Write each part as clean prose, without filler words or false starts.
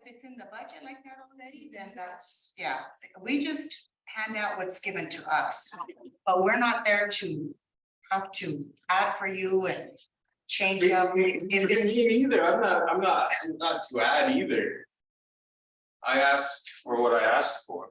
it's in the budget like that already, then that's, yeah, we just hand out what's given to us. But we're not there to have to add for you and change up. Me If it's, either, I'm not to add either. I asked for what I asked for.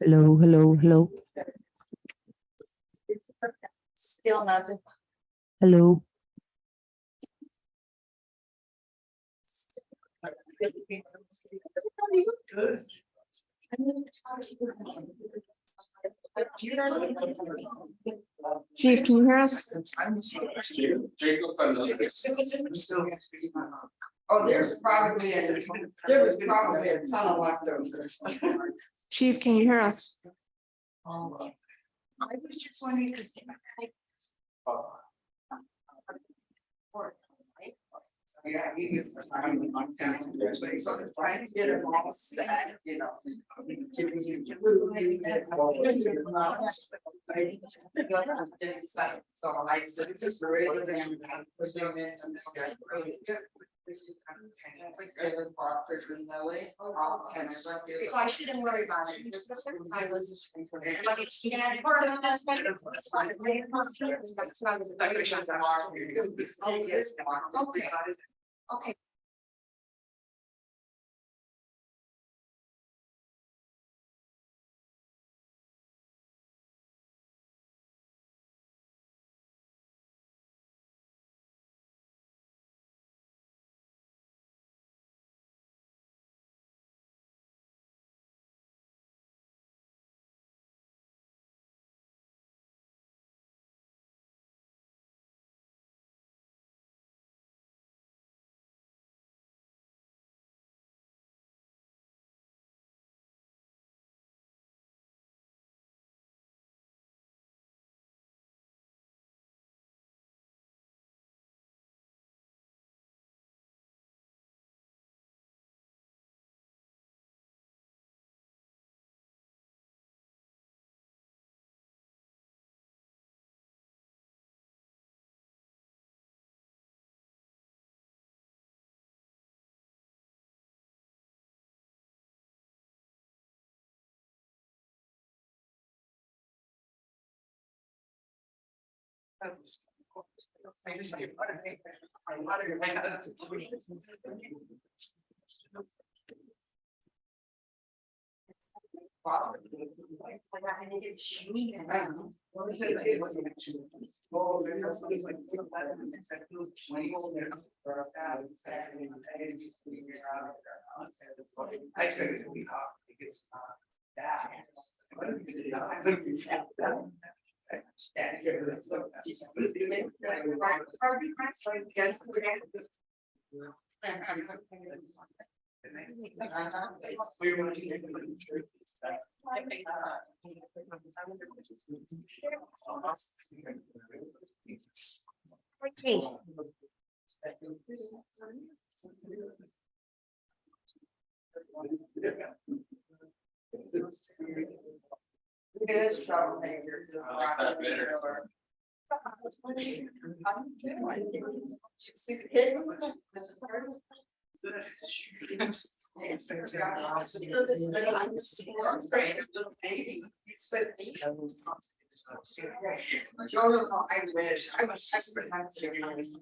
Hello, hello, hello, still nothing. hello. Good. Chief, can you hear us? Jacob Hernandez. Oh, there's probably a ton of leftovers. Chief, can you hear us? I was just wondering, because. Yeah, he was. I'm kind of trying to get him all set, you know. So I said, this is really them, was doing it, and this guy really good. This is kind of fosters in the way. So I shouldn't worry about it. Just because I was. Like it's. Okay. Okay. I expect it to be hot, because It is troublemaker. I like that better. I wish, I was just behind serious.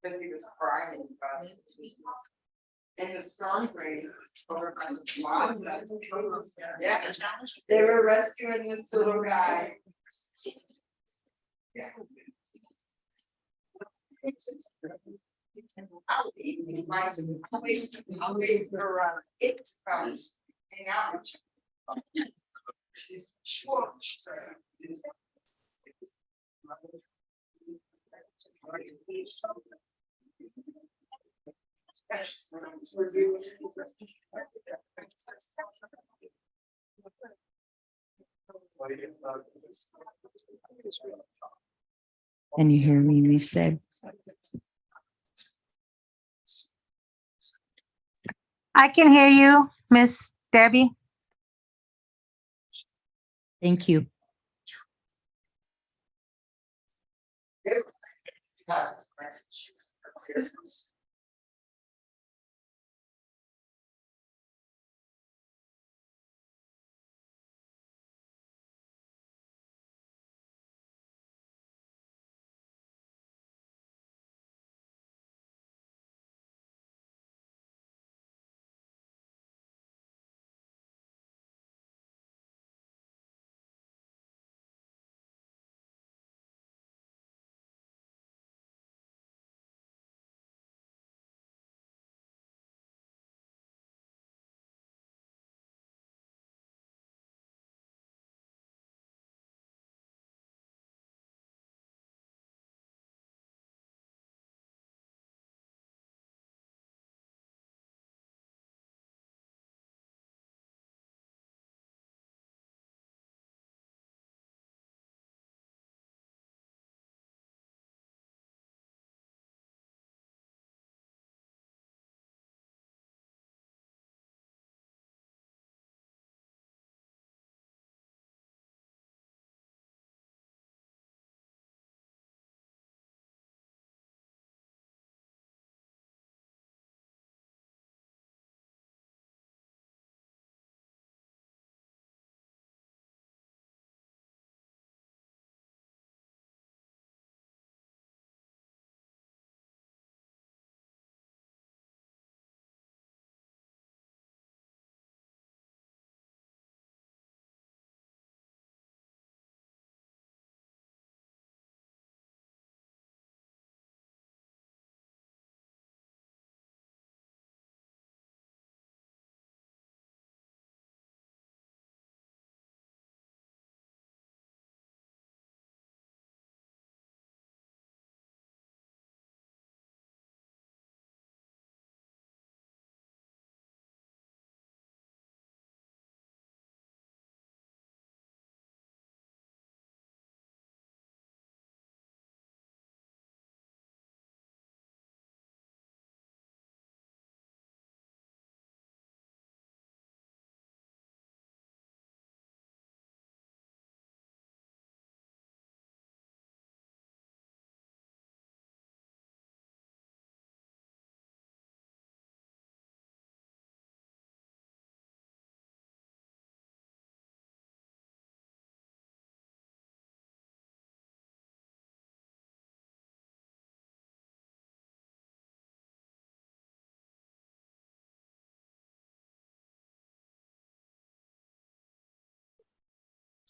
Because he was crying about it. And the storm drain. Yeah, they were rescuing this little guy. Yeah. I'll wait for it to come. Hang out. She's sure. Can you hear me, Miss said? I can hear you, Miss Debbie. Thank you.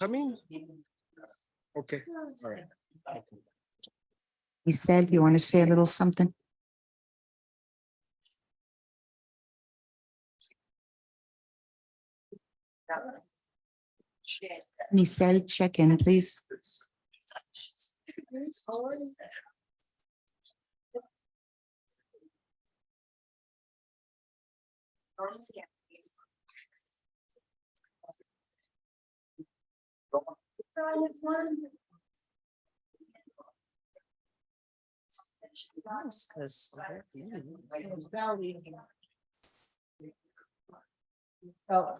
coming? Okay, all right. He said, you want to say a little something? Michelle, check in, please.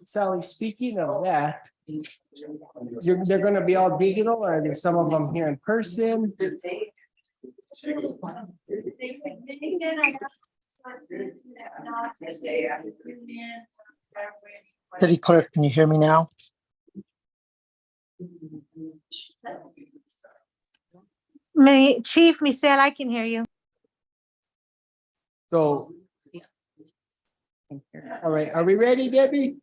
Sally, speaking of that, they're gonna be all digital, or are there some of them here in person? City Clerk, can you hear me now? Chief Michelle, I can hear you. So, all right, are we ready, Debbie?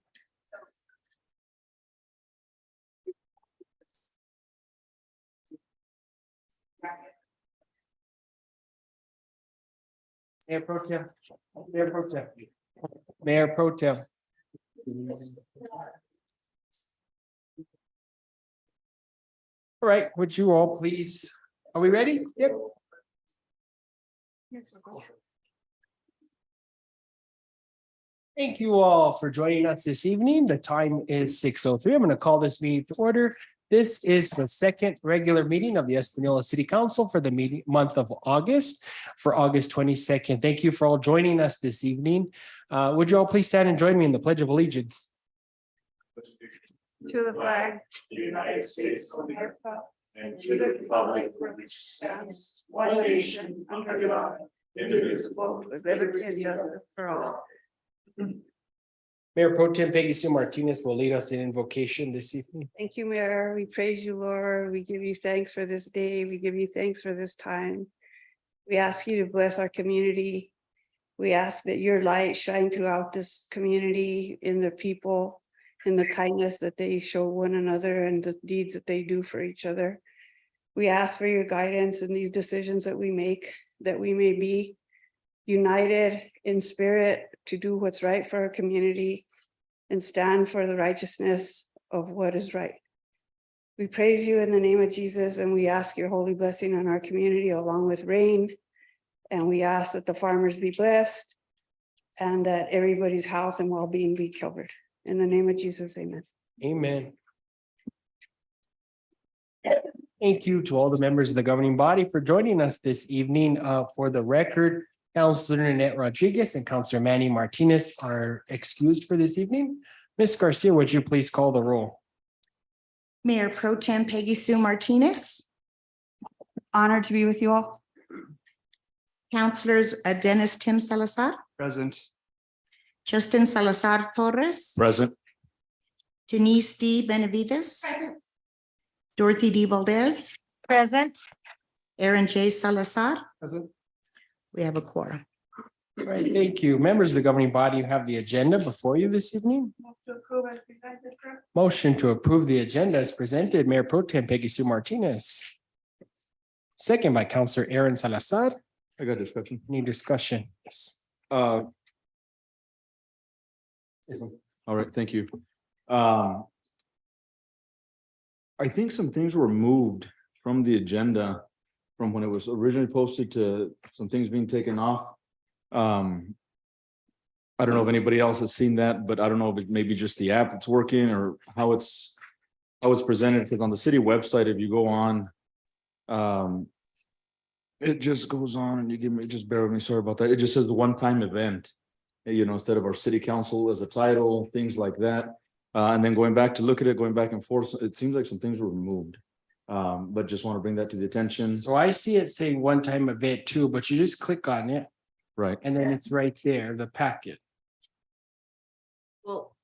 Mayor Pro Tem. Mayor Pro Tem. Mayor Pro Tem. All right, would you all please, are we ready? Yep. Thank you all for joining us this evening. The time is 6:03. I'm going to call this meeting to order. This is the second regular meeting of the Espanola City Council for the month of August, for August 22nd. Thank you for all joining us this evening. Would you all please stand and join me in the Pledge of Allegiance? To the flag. The United States of America and to the republic for which it stands, one nation, under God, indivisible, with liberty and justice for all. Mayor Pro Tem Peggy Sue Martinez will lead us in invocation this evening. Thank you, Mayor. We praise you, Lord. We give you thanks for this day. We give you thanks for this time. We ask you to bless our community. We ask that your light shine throughout this community, in the people, in the kindness that they show one another and the deeds that they do for each other. We ask for your guidance in these decisions that we make, that we may be united in spirit to do what's right for our community and stand for the righteousness of what is right. We praise you in the name of Jesus, and we ask your holy blessing on our community along with rain. And we ask that the farmers be blessed and that everybody's health and well-being be covered. In the name of Jesus, amen. Amen. Thank you to all the members of the governing body for joining us this evening. For the record, Councilor Nanette Rodriguez and Councilor Manny Martinez are excused for this evening. Ms. Garcia, would you please call the roll? Mayor Pro Tem Peggy Sue Martinez. Honored to be with you all. Councilors Dennis Tim Salazar, Present. Justin Salazar Torres, Present. Denise D. Benavides, Dorothy D. Valdez, Present. Aaron J. Salazar. Present. We have a quorum. All right, thank you. Members of the governing body, you have the agenda before you this evening. Motion to approve the agenda as presented, Mayor Pro Tem Peggy Sue Martinez. Second by Councilor Aaron Salazar. I got discussion. Any discussion? Yes. All right, thank you. I think some things were moved from the agenda from when it was originally posted to some things being taken off. I don't know if anybody else has seen that, but I don't know if it may be just the app that's working or how it's presented, because on the city website, if you go on, it just goes on and you give me, just bear with me, sorry about that. It just says the one-time event, you know, instead of our city council as a title, things like that. And then going back to look at it, going back and forth, it seems like some things were removed. But just want to bring that to the attention. So I see it saying one-time event too, but you just click on it Right. and then it's right there, the packet. Well,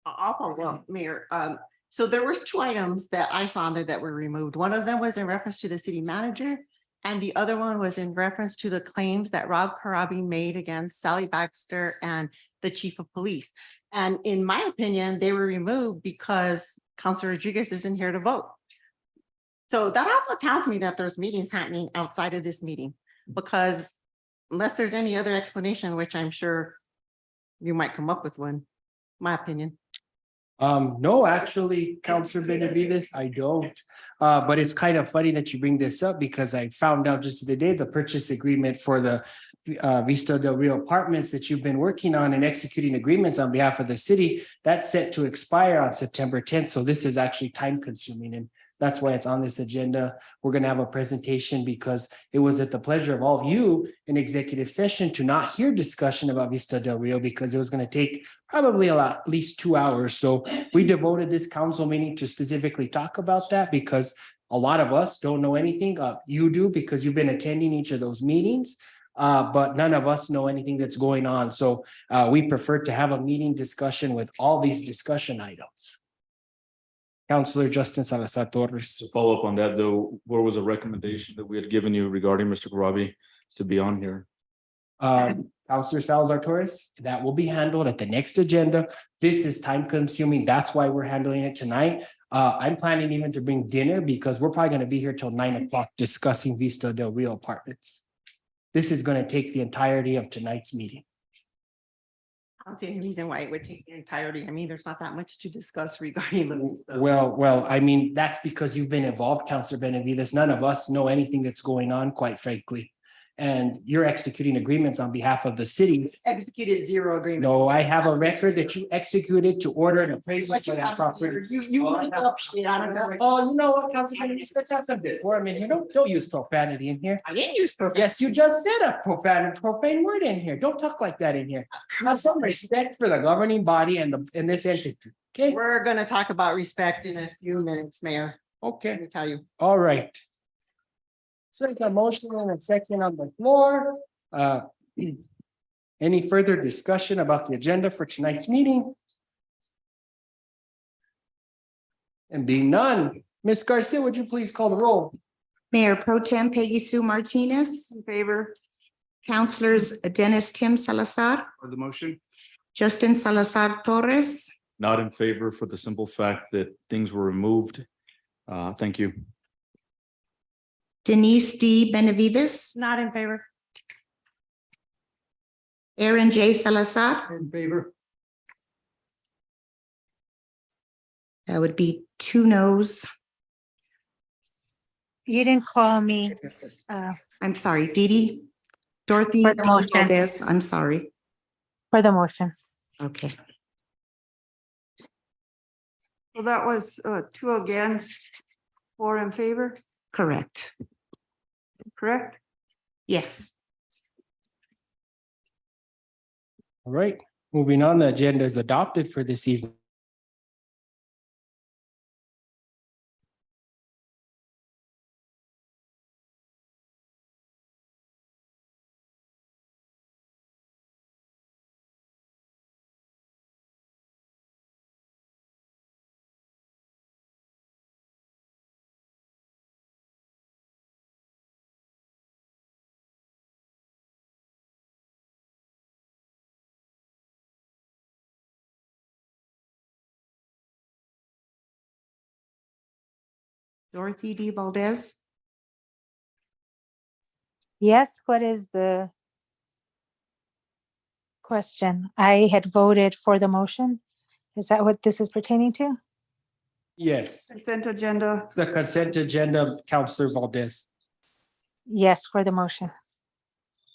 I'll follow up, Mayor. So there was 2 items that I saw on there that were removed. One of them was in reference to the city manager. And the other one was in reference to the claims that Rob Karabi made against Sally Baxter and the chief of police. And in my opinion, they were removed because Counselor Rodriguez isn't here to vote. So that also tells me that there's meetings happening outside of this meeting, because unless there's any other explanation, which I'm sure you might come up with one, my opinion. No, actually, Counselor Benavides, I don't. But it's kind of funny that you bring this up because I found out just the other day, the purchase agreement for the Vista Del Rio apartments that you've been working on and executing agreements on behalf of the city, that's set to expire on September 10th. So this is actually time consuming, and that's why it's on this agenda. We're going to have a presentation because it was at the pleasure of all of you in executive session to not hear discussion about Vista Del Rio because it was going to take probably at least 2 hours. So we devoted this council meeting to specifically talk about that because a lot of us don't know anything. You do because you've been attending each of those meetings. But none of us know anything that's going on. So we prefer to have a meeting discussion with all these discussion items. Counselor Justin Salazar Torres. To follow up on that, though, what was a recommendation that we had given you regarding Mr. Karabi to be on here? Counselor Salazar Torres, that will be handled at the next agenda. This is time consuming. That's why we're handling it tonight. I'm planning even to bring dinner because we're probably going to be here till 9 o'clock discussing Vista Del Rio apartments. This is going to take the entirety of tonight's meeting. I don't see any reason why it would take the entirety. I mean, there's not that much to discuss regarding the stuff. Well, I mean, that's because you've been involved, Counselor Benavides. None of us know anything that's going on, quite frankly. And you're executing agreements on behalf of the city. Executed 0 agreement. No, I have a record that you executed to order an appraisal for that property. You make up shit. I don't know. Oh, you know what, Counselor Benavides, let's have some decorum in here. Don't use profanity in here. I didn't use profanity. Yes, you just said a profane word in here. Don't talk like that in here. Have some respect for the governing body and this entity. Okay, We're gonna talk about respect in a few minutes, Mayor. Let okay, me tell you. all right. So it's a motion and a second on the floor. Any further discussion about the agenda for tonight's meeting? And being none, Ms. Garcia, would you please call the roll? Mayor Pro Tem Peggy Sue Martinez, In favor? Councilors Dennis Tim Salazar, For the motion? Justin Salazar Torres, Not in favor for the simple fact that things were removed. Thank you. Denise D. Benavides, Not in favor. Aaron J. Salazar. In favor. That would be 2 noes. You didn't call me I'm sorry, Dee Dee. Dorothy For the motion. Valdez, I'm sorry. for the motion. Okay, Well, that was 2 against, 4 in favor, correct. correct? Yes. All right, moving on, the agenda is adopted for this evening. Dorothy D. Valdez, Yes, what is the question? I had voted for the motion. Is that what this is pertaining to? Yes, Consent agenda, it's a consent agenda, Counselor Valdez. Yes, for the motion.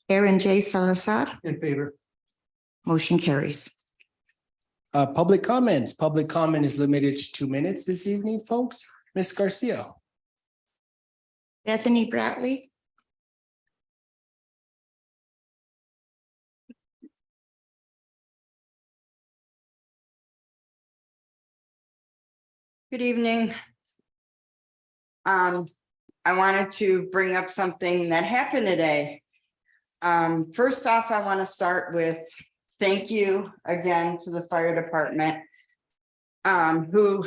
Aaron J. Salazar, In favor. motion carries. Public comments. Public comment is limited to 2 minutes this evening, folks. Ms. Garcia. Bethany Bradley, Good evening. I wanted to bring up something that happened today. First off, I want to start with thank you again to the fire department. Who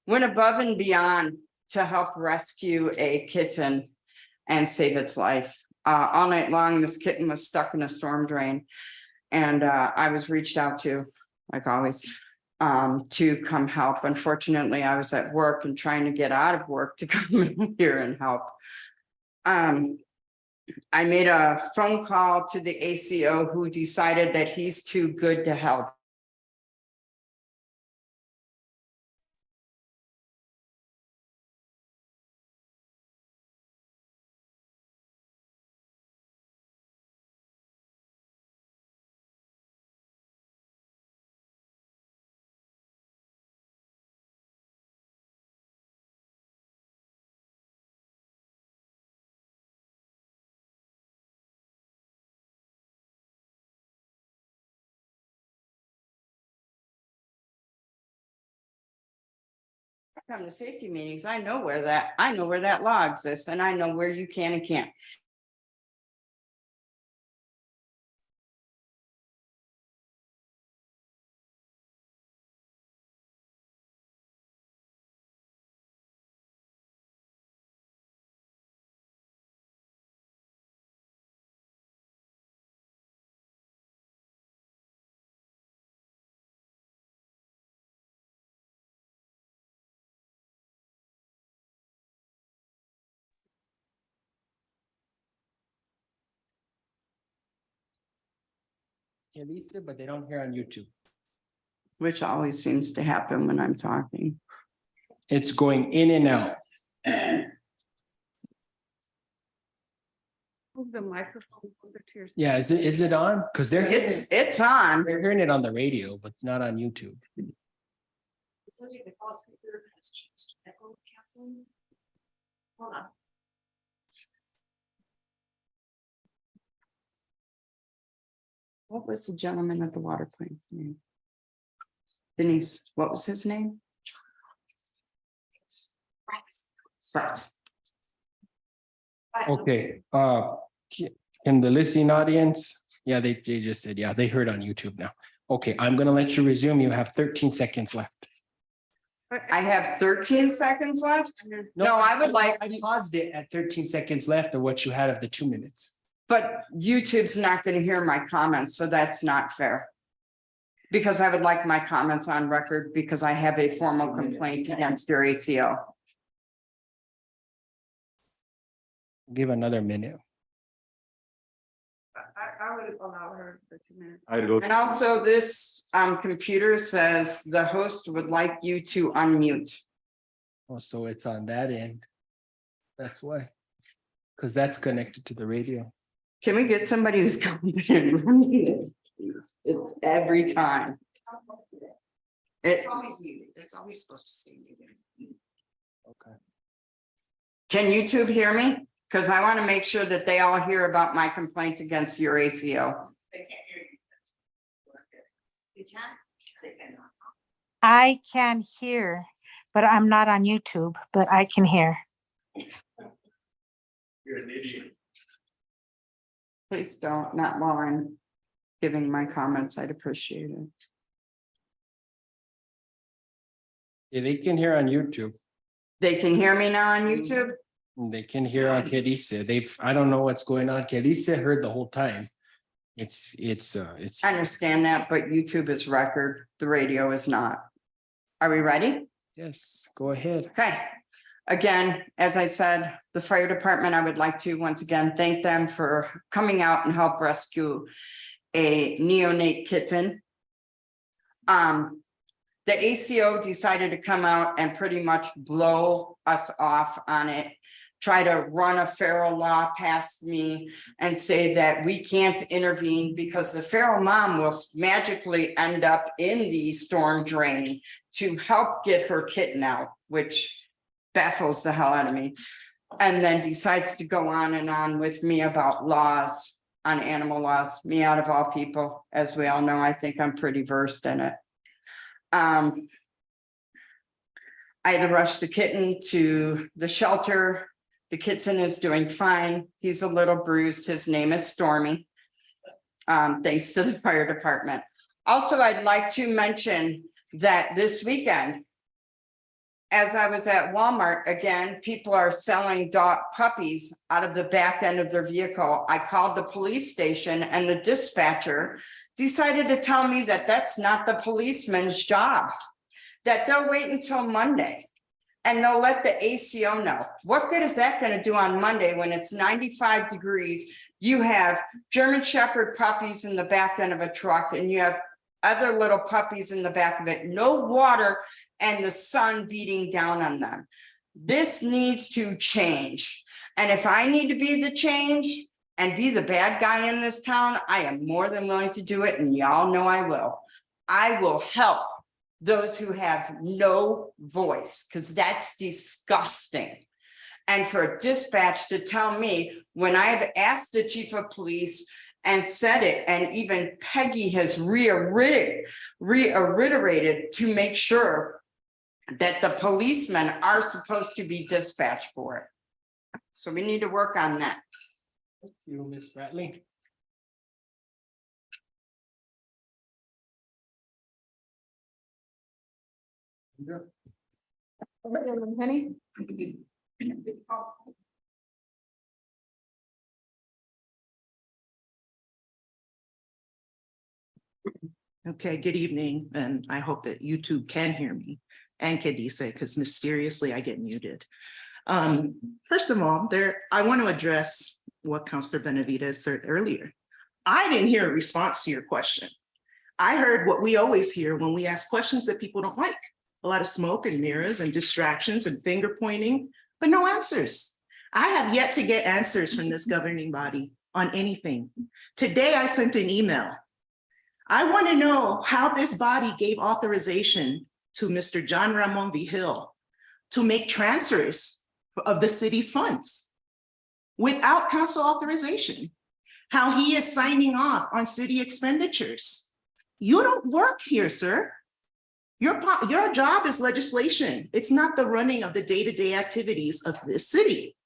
went above and beyond to help rescue a kitten and save its life. All night long, this kitten was stuck in a storm drain. And I was reached out to, like always. to come help. Unfortunately, I was at work and trying to get out of work to come in here and help. I made a phone call to the ACO who decided that he's too good to help. Come to safety meetings, I know where that law exists, and I know where you can and can't. Yeah, Lisa, but they don't hear on YouTube. Which always seems to happen when I'm talking. It's going in and out. Move the microphone over to your. Yeah, is it on? Because It's on. they're hearing it on the radio, but not on YouTube. Hold on. What was the gentleman at the water plant's name? Denise, what was his name? Bryce. Okay, can the listening audience, yeah, they just said, yeah, they heard on YouTube now. Okay, I'm gonna let you resume. You have 13 seconds left. I have 13 seconds left. No, I would like, I paused it at 13 seconds left of what you had of the 2 minutes. but YouTube's not going to hear my comments, so that's not fair. Because I would like my comments on record because I have a formal complaint against your ACO. Give another minute. I would allow her for 2 minutes. I'd go. And also this computer says the host would like you to unmute. Oh, so it's on that end. That's why. Because that's connected to the radio. Can we get somebody who's competent? It's every time. It's always muted. It's always supposed to stay muted. Okay. Can YouTube hear me? Because I want to make sure that they all hear about my complaint against your ACO. They can't hear you. You can? They cannot. I can hear, but I'm not on YouTube, but I can hear. You're an idiot. Please don't, not while I'm giving my comments. I'd appreciate it. Yeah, they can hear on YouTube. They can hear me now on YouTube? They can hear on Kelisa. I don't know what's going on. Kelisa heard the whole time. It's. I understand that, but YouTube is record, the radio is not. Are we ready? Yes, go ahead. Okay. Again, as I said, the fire department, I would like to once again thank them for coming out and help rescue a neonate kitten. The ACO decided to come out and pretty much blow us off on it, try to run a feral law past me and say that we can't intervene because the feral mom will magically end up in the storm drain to help get her kitten out, which baffles the hell out of me. And then decides to go on and on with me about laws on animal laws, me out of all people. As we all know, I think I'm pretty versed in it. I had to rush the kitten to the shelter. The kitten is doing fine. He's a little bruised. His name is Stormy. Thanks to the fire department. Also, I'd like to mention that this weekend, as I was at Walmart, again, people are selling dog puppies out of the back end of their vehicle. I called the police station and the dispatcher decided to tell me that that's not the policeman's job. That they'll wait until Monday. And they'll let the ACO know. What good is that gonna do on Monday when it's 95 degrees? You have German Shepherd puppies in the back end of a truck and you have other little puppies in the back of it, no water and the sun beating down on them. This needs to change. And if I need to be the change and be the bad guy in this town, I am more than willing to do it, and y'all know I will. I will help those who have no voice, because that's disgusting. And for dispatch to tell me when I have asked the chief of police and said it, and even Peggy has reiterated to make sure that the policemen are supposed to be dispatched for it. So we need to work on that. Thank you, Ms. Bradley. Penny? Okay, good evening, and I hope that YouTube can hear me and Kedise, because mysteriously I get muted. First of all, I want to address what Councilor Benavides said earlier. I didn't hear a response to your question. I heard what we always hear when we ask questions that people don't like. A lot of smoke and mirrors and distractions and finger pointing, but no answers. I have yet to get answers from this governing body on anything. Today I sent an email. I want to know how this body gave authorization to Mr. John Ramon Vigil to make transfers of the city's funds without council authorization, how he is signing off on city expenditures. You don't work here, sir. Your job is legislation. It's not the running of the day-to-day activities of this city.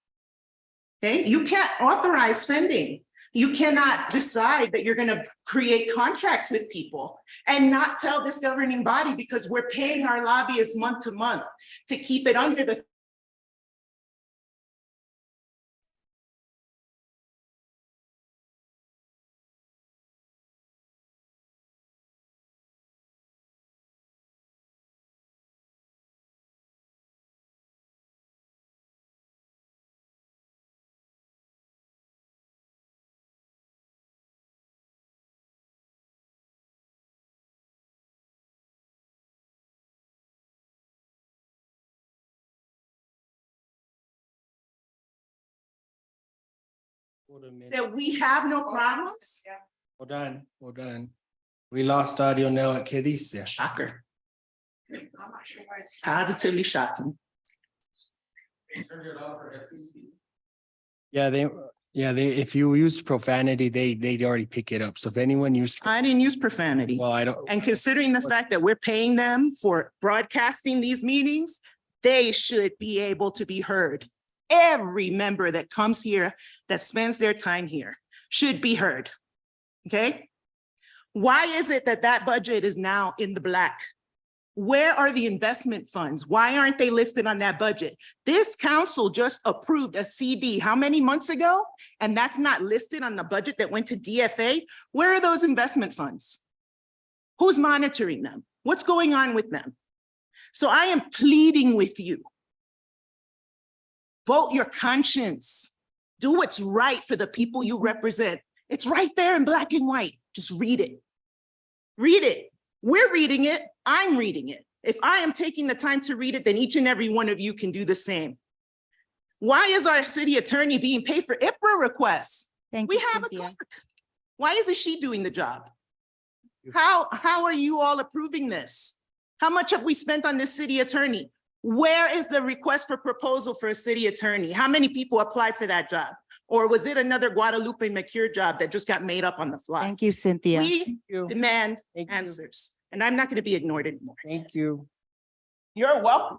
Okay, you can't authorize spending. You cannot decide that you're going to create contracts with people and not tell this governing body, because we're paying our lobbyists month to month to keep it under the that we have no problems. Hold on. We lost audio now at Kedise. Shocker. Positively shocking. Yeah, if you used profanity, they'd already pick it up. So if anyone used, I didn't use profanity. well, I don't. And considering the fact that we're paying them for broadcasting these meetings, they should be able to be heard. Every member that comes here, that spends their time here, should be heard. Okay? Why is it that that budget is now in the black? Where are the investment funds? Why aren't they listed on that budget? This council just approved a CD how many months ago? And that's not listed on the budget that went to DFA. Where are those investment funds? Who's monitoring them? What's going on with them? So I am pleading with you. Vote your conscience. Do what's right for the people you represent. It's right there in black and white. Just read it. Read it. We're reading it. I'm reading it. If I am taking the time to read it, then each and every one of you can do the same. Why is our city attorney being paid for IPRA requests? We have a clerk. Why isn't she doing the job? How are you all approving this? How much have we spent on this city attorney? Where is the request for proposal for a city attorney? How many people applied for that job? Or was it another Guadalupe McCure job that just got made up on the fly? Thank you, Cynthia. We demand answers, and I'm not going to be ignored anymore. Thank you. You're welcome.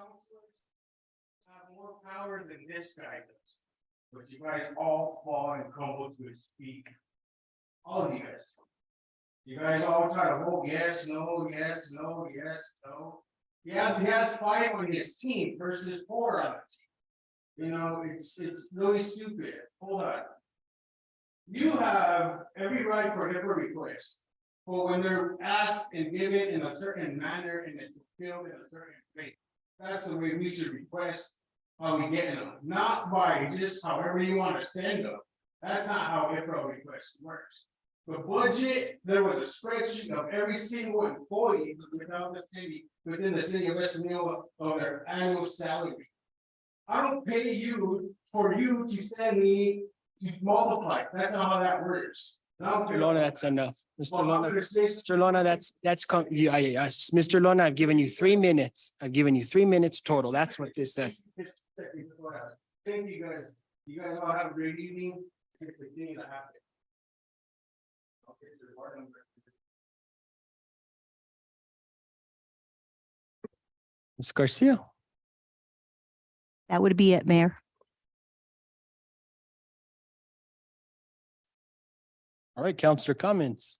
councilors have more power than this guy does. But you guys all fall and crumble to his feet. All of you guys. You guys all try to vote yes, no, yes, no, yes, no. He has 5 on his team versus 4 on the team. You know, it's really stupid. Hold on. You have every right for whatever request. But when they're asked and given in a certain manner and it's fulfilled in a certain way, that's the way we should request how we get them, not by just however you want to send them. That's not how IPRO request works. The budget, there was a spreadsheet of every single employee without the city, within the city of West Mineola of their annual salary. I don't pay you for you to send me to multiply. That's not how that works. Mr. Lona, that's enough. Mr. Lona, Mr. Lona, I've given you 3 minutes. I've given you 3 minutes total. That's what this says. Thank you guys. You guys all have a great evening. Continue to have it. Okay, so the board member. Ms. Garcia. That would be it, Mayor. All right, Counselor comments.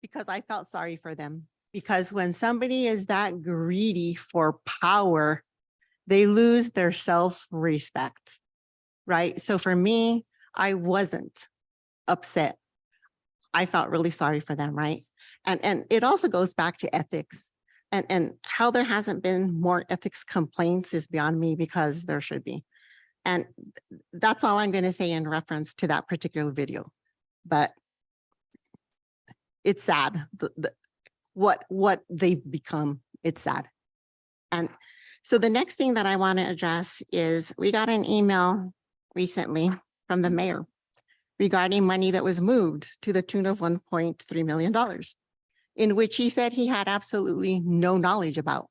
Because I felt sorry for them. Because when somebody is that greedy for power, they lose their self-respect, right? So for me, I wasn't upset. I felt really sorry for them, right? And it also goes back to ethics. And how there hasn't been more ethics complaints is beyond me, because there should be. And that's all I'm going to say in reference to that particular video. But it's sad, what they've become. It's sad. And so the next thing that I want to address is we got an email recently from the mayor regarding money that was moved to the tune of $1.3 million, in which he said he had absolutely no knowledge about.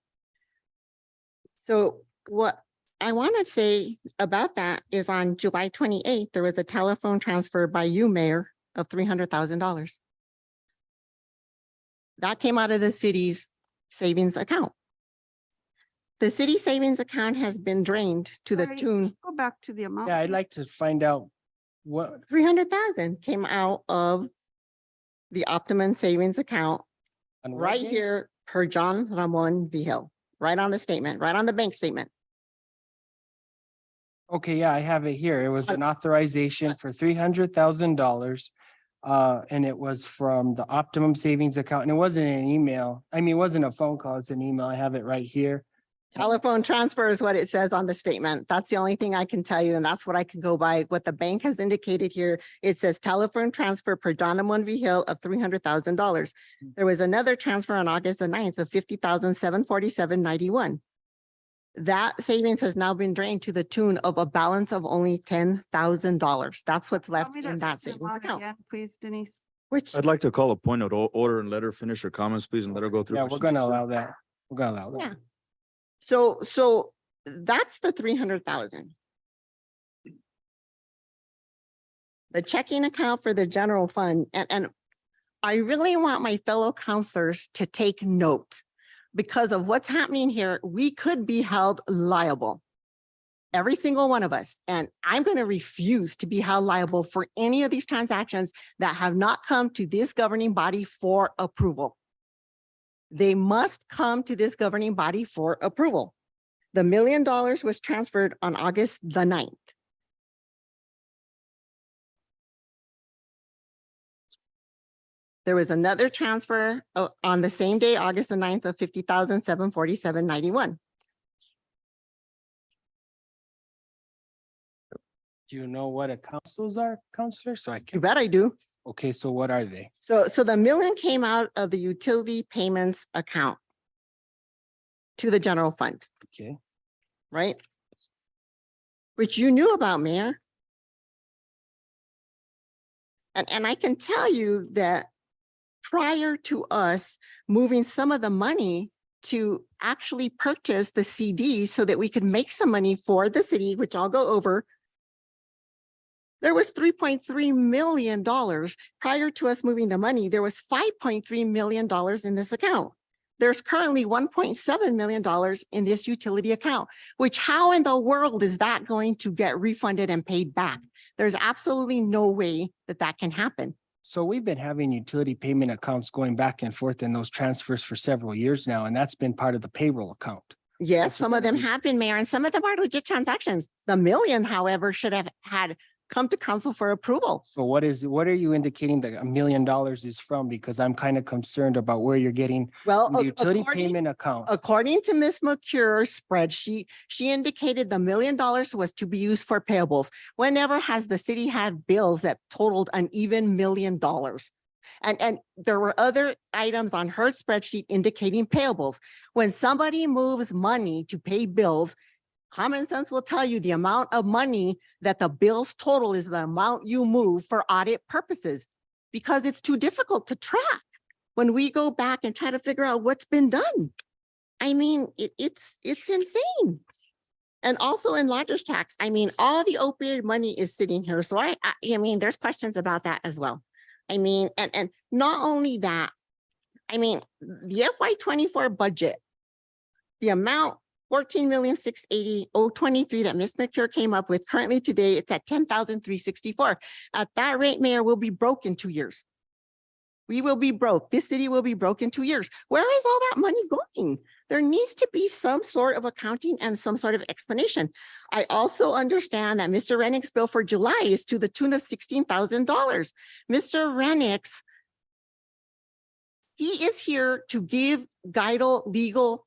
So what I want to say about that is on July 28th, there was a telephone transfer by you, Mayor, of $300,000. That came out of the city's savings account. The city savings account has been drained to the tune. Go back to the amount. Yeah, I'd like to find out what, 300,000 came out of the Optimum savings account on what right day? here per John Ramon Vigil, right on the statement, right on the bank statement. Okay, yeah, I have it here. It was an authorization for $300,000. And it was from the Optimum Savings account, and it wasn't an email. I mean, it wasn't a phone call, it's an email. I have it right here. Telephone transfer is what it says on the statement. That's the only thing I can tell you, and that's what I can go by. What the bank has indicated here, it says telephone transfer per John Ramon Vigil of $300,000. There was another transfer on August the 9th of $50,747.91. That savings has now been drained to the tune of a balance of only $10,000. That's what's left in that savings account. Please, Denise. Which I'd like to call a point of order and let her finish her comments, please, and let her go through. Yeah, her we're gonna procedure. allow that. We're gonna allow that. yeah. So that's the 300,000. The checking account for the general fund, and I really want my fellow counselors to take note, because of what's happening here, we could be held liable. Every single one of us. And I'm going to refuse to be held liable for any of these transactions that have not come to this governing body for approval. They must come to this governing body for approval. The $1 million was transferred on August the 9th. There was another transfer on the same day, August the 9th, of $50,747.91. Do you know what accounts those are, Counselor? So I You can, bet I do. Okay, so what are they? So the million came out of the utility payments account to the general fund, Okay, right? Which you knew about, Mayor. And I can tell you that prior to us moving some of the money to actually purchase the CDs so that we could make some money for the city, which I'll go over, there was $3.3 million. Prior to us moving the money, there was $5.3 million in this account. There's currently $1.7 million in this utility account, which how in the world is that going to get refunded and paid back? There's absolutely no way that that can happen. so we've been having utility payment accounts going back and forth in those transfers for several years now, and that's been part of the payroll account. Yes, some of them Absolutely. have been, Mayor, and some of them are legit transactions. The million, however, should have had come to council for approval. So what are you indicating that $1 million is from? Because I'm kind of concerned about where you're getting Well, the utility according, payment account. according to Ms. McCure's spreadsheet, she indicated the $1 million was to be used for payables. Whenever has the city had bills that totaled an even $1 million? And there were other items on her spreadsheet indicating payables. When somebody moves money to pay bills, common sense will tell you the amount of money that the bills total is the amount you move for audit purposes, because it's too difficult to track when we go back and try to figure out what's been done. I mean, it's insane. And also in lodger's tax, I mean, all the opioid money is sitting here. So I mean, there's questions about that as well. I mean, and not only that, I mean, the FY 24 budget, the amount 14,680,023 that Ms. McCure came up with currently today, it's at 10,364. At that rate, Mayor, we'll be broke in 2 years. We will be broke. This city will be broke in 2 years. Where is all that money going? There needs to be some sort of accounting and some sort of explanation. I also understand that Mr. Rennick's bill for July is to the tune of $16,000. Mr. Rennick's, he is here to give legal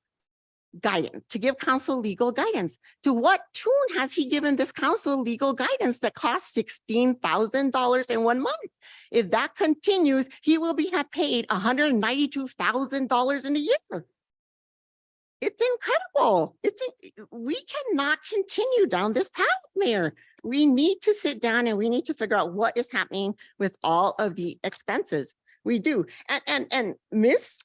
guidance, to give council legal guidance. To what tune has he given this council legal guidance that costs $16,000 in 1 month? If that continues, he will have paid $192,000 in a year. It's incredible. We cannot continue down this path, Mayor. We need to sit down and we need to figure out what is happening with all of the expenses. We do. And Ms.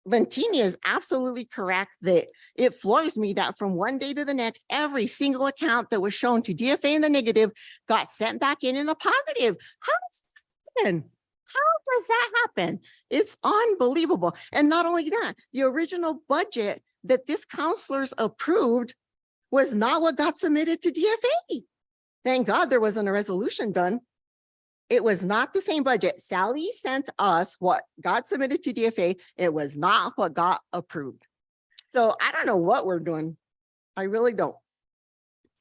Lentini is absolutely correct that it floors me that from one day to the next, every single account that was shown to DFA in the negative got sent back in the positive. How does that happen? How does that happen? It's unbelievable. And not only that, the original budget that this councilors approved was not what got submitted to DFA. Thank God there wasn't a resolution done. It was not the same budget. Sally sent us what got submitted to DFA. It was not what got approved. So I don't know what we're doing. I really don't.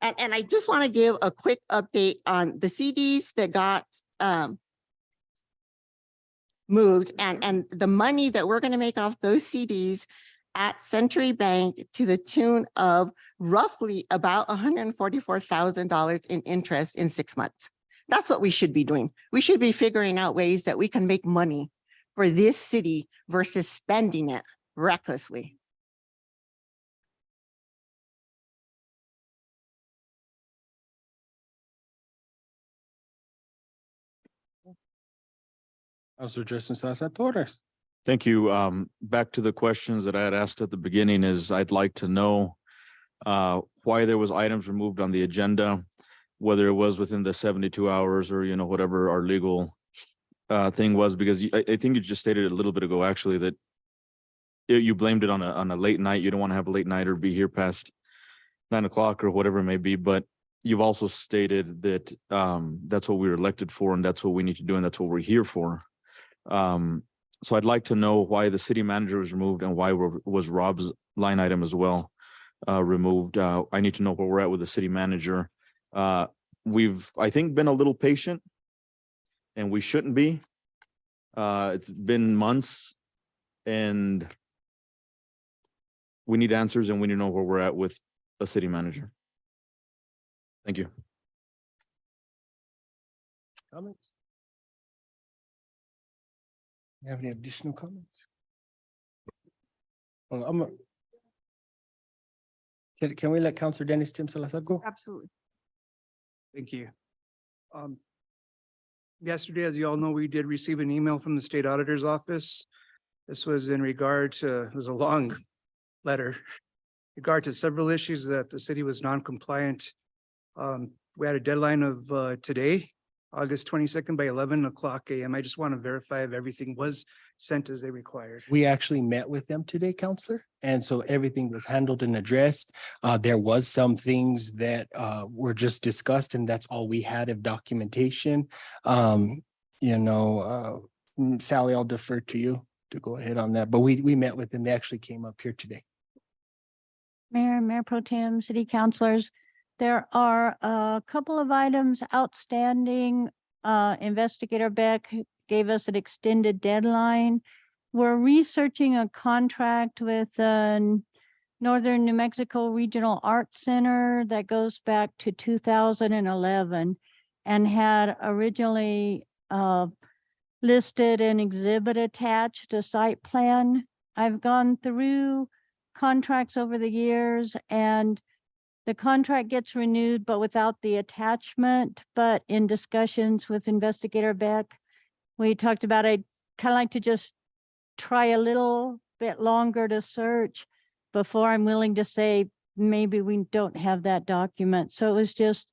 And I just want to give a quick update on the CDs that got moved and the money that we're going to make off those CDs at Century Bank to the tune of roughly about $144,000 in interest in 6 months. That's what we should be doing. We should be figuring out ways that we can make money for this city versus spending it recklessly. Councilor Justin Salazar Torres. Thank you. Back to the questions that I had asked at the beginning is I'd like to know why there was items removed on the agenda, whether it was within the 72 hours or, you know, whatever our legal thing was, because I think you just stated a little bit ago, actually, that you blamed it on a late night. You don't want to have a late night or be here past 9 o'clock or whatever it may be. But you've also stated that that's what we were elected for and that's what we need to do and that's what we're here for. So I'd like to know why the city manager was removed and why was Rob's line item as well removed. I need to know where we're at with the city manager. We've, I think, been a little patient and we shouldn't be. It's been months and we need answers and we need to know where we're at with a city manager. Thank you. Comments? Have any additional comments? Well, I'm. Can we let Counselor Dennis Tim Salazar go? Absolutely. Thank you. Yesterday, as you all know, we did receive an email from the state auditor's office. This was in regard to, it was a long letter. Regard to several issues that the city was non-compliant. We had a deadline of today, August 22nd by 11:00 a.m. I just want to verify if everything was sent as they required. We actually met with them today, Counselor, and so everything was handled and addressed. There was some things that were just discussed, and that's all we had of documentation. Sally, I'll defer to you to go ahead on that, but we met with them. They actually came up here today. Mayor Pro Tem, city councilors, there are a couple of items outstanding. Investigator Beck gave us an extended deadline. We're researching a contract with Northern New Mexico Regional Arts Center that goes back to 2011 and had originally listed an exhibit attached, a site plan. I've gone through contracts over the years and the contract gets renewed, but without the attachment. But in discussions with Investigator Beck, we talked about, I'd kind of like to just try a little bit longer to search before I'm willing to say, maybe we don't have that document. So it was just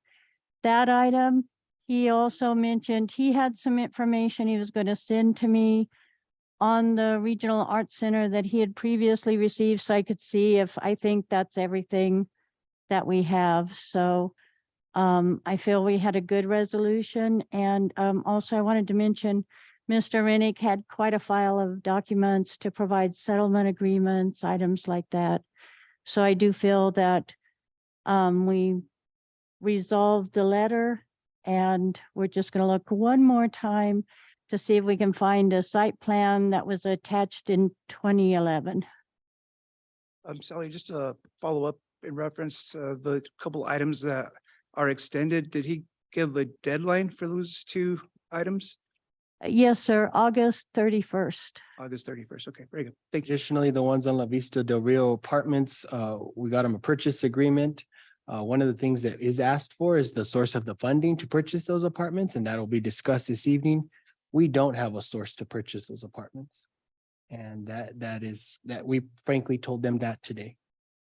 that item. He also mentioned he had some information he was going to send to me on the Regional Arts Center that he had previously received, so I could see if I think that's everything that we have. So I feel we had a good resolution. And also I wanted to mention Mr. Rennick had quite a file of documents to provide settlement agreements, items like that. So I do feel that we resolved the letter, and we're just going to look one more time to see if we can find a site plan that was attached in 2011. Sally, just a follow up in reference to the couple items that are extended. Did he give a deadline for those two items? Yes, sir. August 31st. August 31st. Okay, very good. Thank you. Additionally, the ones on La Vista Del Rio Apartments, we got them a purchase agreement. One of the things that is asked for is the source of the funding to purchase those apartments, and that'll be discussed this evening. We don't have a source to purchase those apartments. And that we frankly told them that today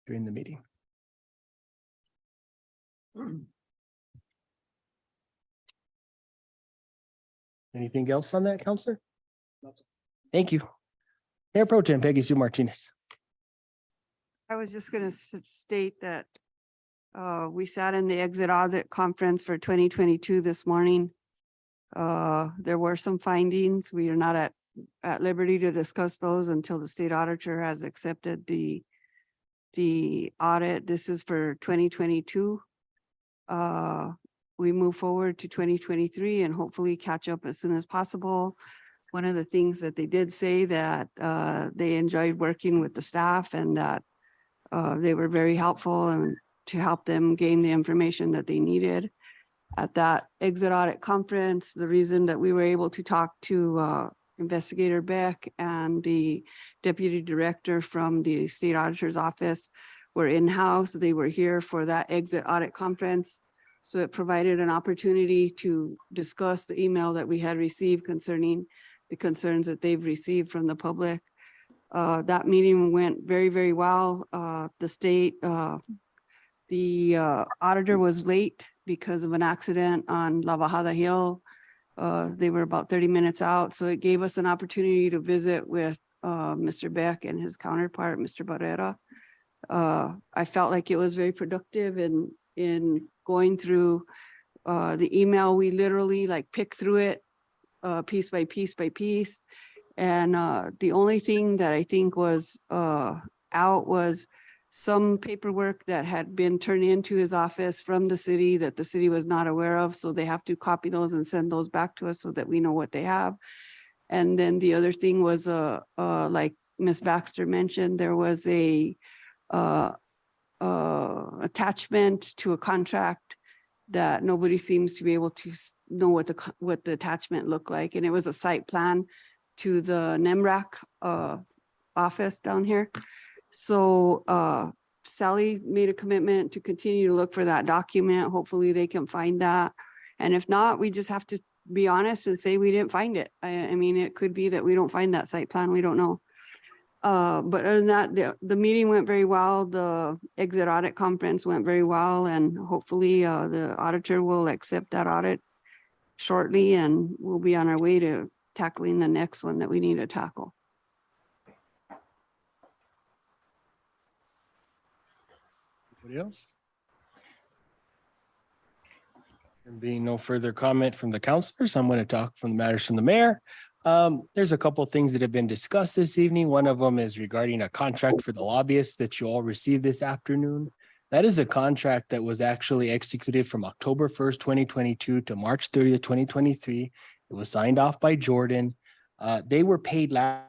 during the meeting. Anything else on that, Counselor? Thank you. Mayor Pro Tem Peggy Sue Martinez. I was just going to state that we sat in the exit audit conference for 2022 this morning. There were some findings. We are not at liberty to discuss those until the state auditor has accepted the audit. This is for 2022. We move forward to 2023 and hopefully catch up as soon as possible. One of the things that they did say that they enjoyed working with the staff and that they were very helpful and to help them gain the information that they needed. At that exit audit conference, the reason that we were able to talk to Investigator Beck and the deputy director from the state auditor's office were in-house. They were here for that exit audit conference. So it provided an opportunity to discuss the email that we had received concerning the concerns that they've received from the public. That meeting went very, very well. The auditor was late because of an accident on La Bajada Hill. They were about 30 minutes out. So it gave us an opportunity to visit with Mr. Beck and his counterpart, Mr. Barrera. I felt like it was very productive in going through the email. We literally picked through it piece by piece by piece. And the only thing that I think was out was some paperwork that had been turned into his office from the city that the city was not aware of. So they have to copy those and send those back to us so that we know what they have. And then the other thing was, like Ms. Baxter mentioned, there was a attachment to a contract that nobody seems to be able to know what the attachment looked like. And it was a site plan to the NEMRAC office down here. So Sally made a commitment to continue to look for that document. Hopefully they can find that. And if not, we just have to be honest and say we didn't find it. I mean, it could be that we don't find that site plan. We don't know. But other than that, the meeting went very well. The exit audit conference went very well, and hopefully the auditor will accept that audit shortly, and we'll be on our way to tackling the next one that we need to tackle. Anybody else? And being no further comment from the counselors, I'm going to talk from the matters from the mayor. There's a couple of things that have been discussed this evening. One of them is regarding a contract for the lobbyists that you all received this afternoon. That is a contract that was actually executed from October 1st, 2022 to March 30th, 2023. It was signed off by Jordan. They were paid last.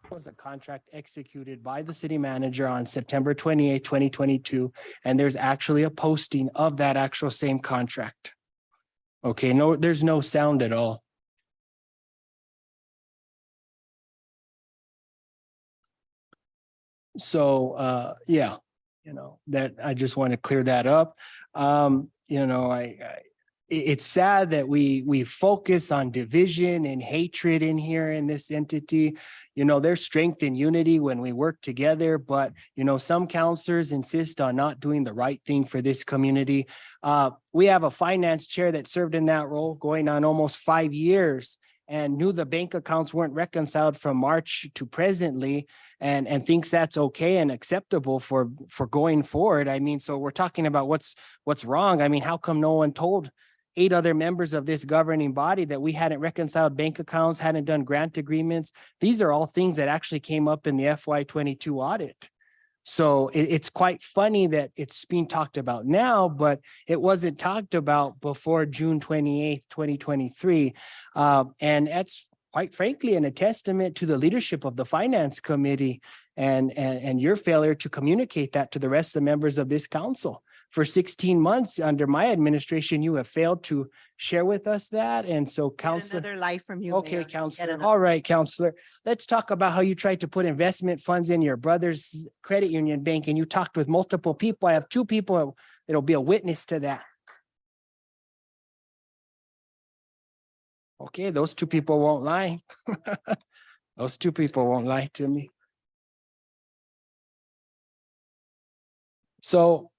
Was a contract executed by the city manager on September 28th, 2022, and there's actually a posting of that actual same contract. Okay, no, there's no sound at all. So yeah, that I just want to clear that up. It's sad that we focus on division and hatred in here in this entity. There's strength and unity when we work together, but some counselors insist on not doing the right thing for this community. We have a finance chair that served in that role going on almost 5 years and knew the bank accounts weren't reconciled from March to presently and thinks that's okay and acceptable for going forward. I mean, so we're talking about what's wrong. I mean, how come no one told 8 other members of this governing body that we hadn't reconciled bank accounts, hadn't done grant agreements? These are all things that actually came up in the FY22 audit. So it's quite funny that it's being talked about now, but it wasn't talked about before June 28th, 2023. And that's quite frankly a testament to the leadership of the finance committee and your failure to communicate that to the rest of the members of this council. For 16 months under my administration, you have failed to share with us that. And so Counselor. Another life from you. Okay, Mayor. Counselor. All right, Counselor. Let's talk about how you tried to put investment funds in your brother's credit union bank and you talked with multiple people. I have 2 people that'll be a witness to that. Okay, those 2 people won't lie. Those 2 people won't lie to me. So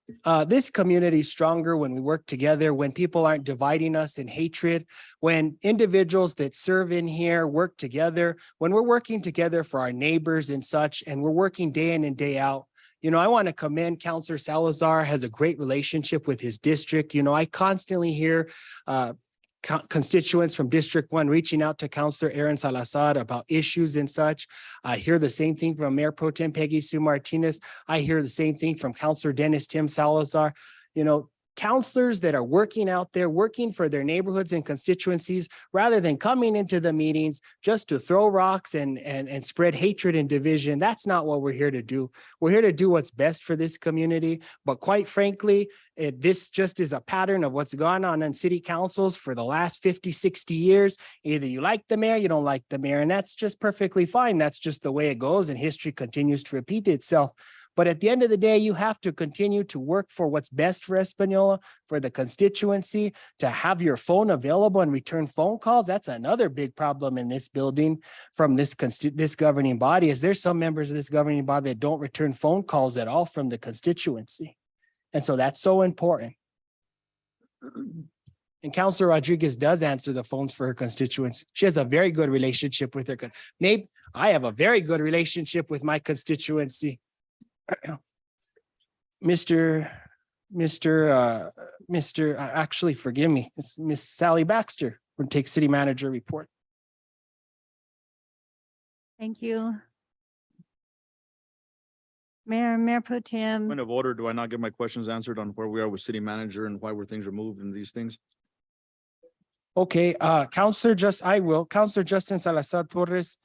this community is stronger when we work together, when people aren't dividing us in hatred, when individuals that serve in here work together, when we're working together for our neighbors and such, and we're working day in and day out. I want to commend Counselor Salazar, has a great relationship with his district. I constantly hear constituents from District 1 reaching out to Counselor Aaron Salazar about issues and such. I hear the same thing from Mayor Pro Tem Peggy Sue Martinez. I hear the same thing from Counselor Dennis Tim Salazar. Counselors that are working out there, working for their neighborhoods and constituencies, rather than coming into the meetings just to throw rocks and spread hatred and division. That's not what we're here to do. We're here to do what's best for this community. But quite frankly, this just is a pattern of what's gone on in city councils for the last 50, 60 years. Either you like the mayor, you don't like the mayor, and that's just perfectly fine. That's just the way it goes, and history continues to repeat itself. But at the end of the day, you have to continue to work for what's best for Espanola, for the constituency, to have your phone available and return phone calls. That's another big problem in this building from this governing body, is there's some members of this governing body that don't return phone calls at all from the constituency. And so that's so important. And Councilor Rodriguez does answer the phones for her constituents. She has a very good relationship with her. Maybe I have a very good relationship with my constituency. Actually, forgive me, it's Miss Sally Baxter. We'll take city manager report. Thank you. Mayor Pro Tem, Point of order, do I not get my questions answered on where we are with city manager and why were things removed and these things? Okay, Counselor Justin Salazar Torres.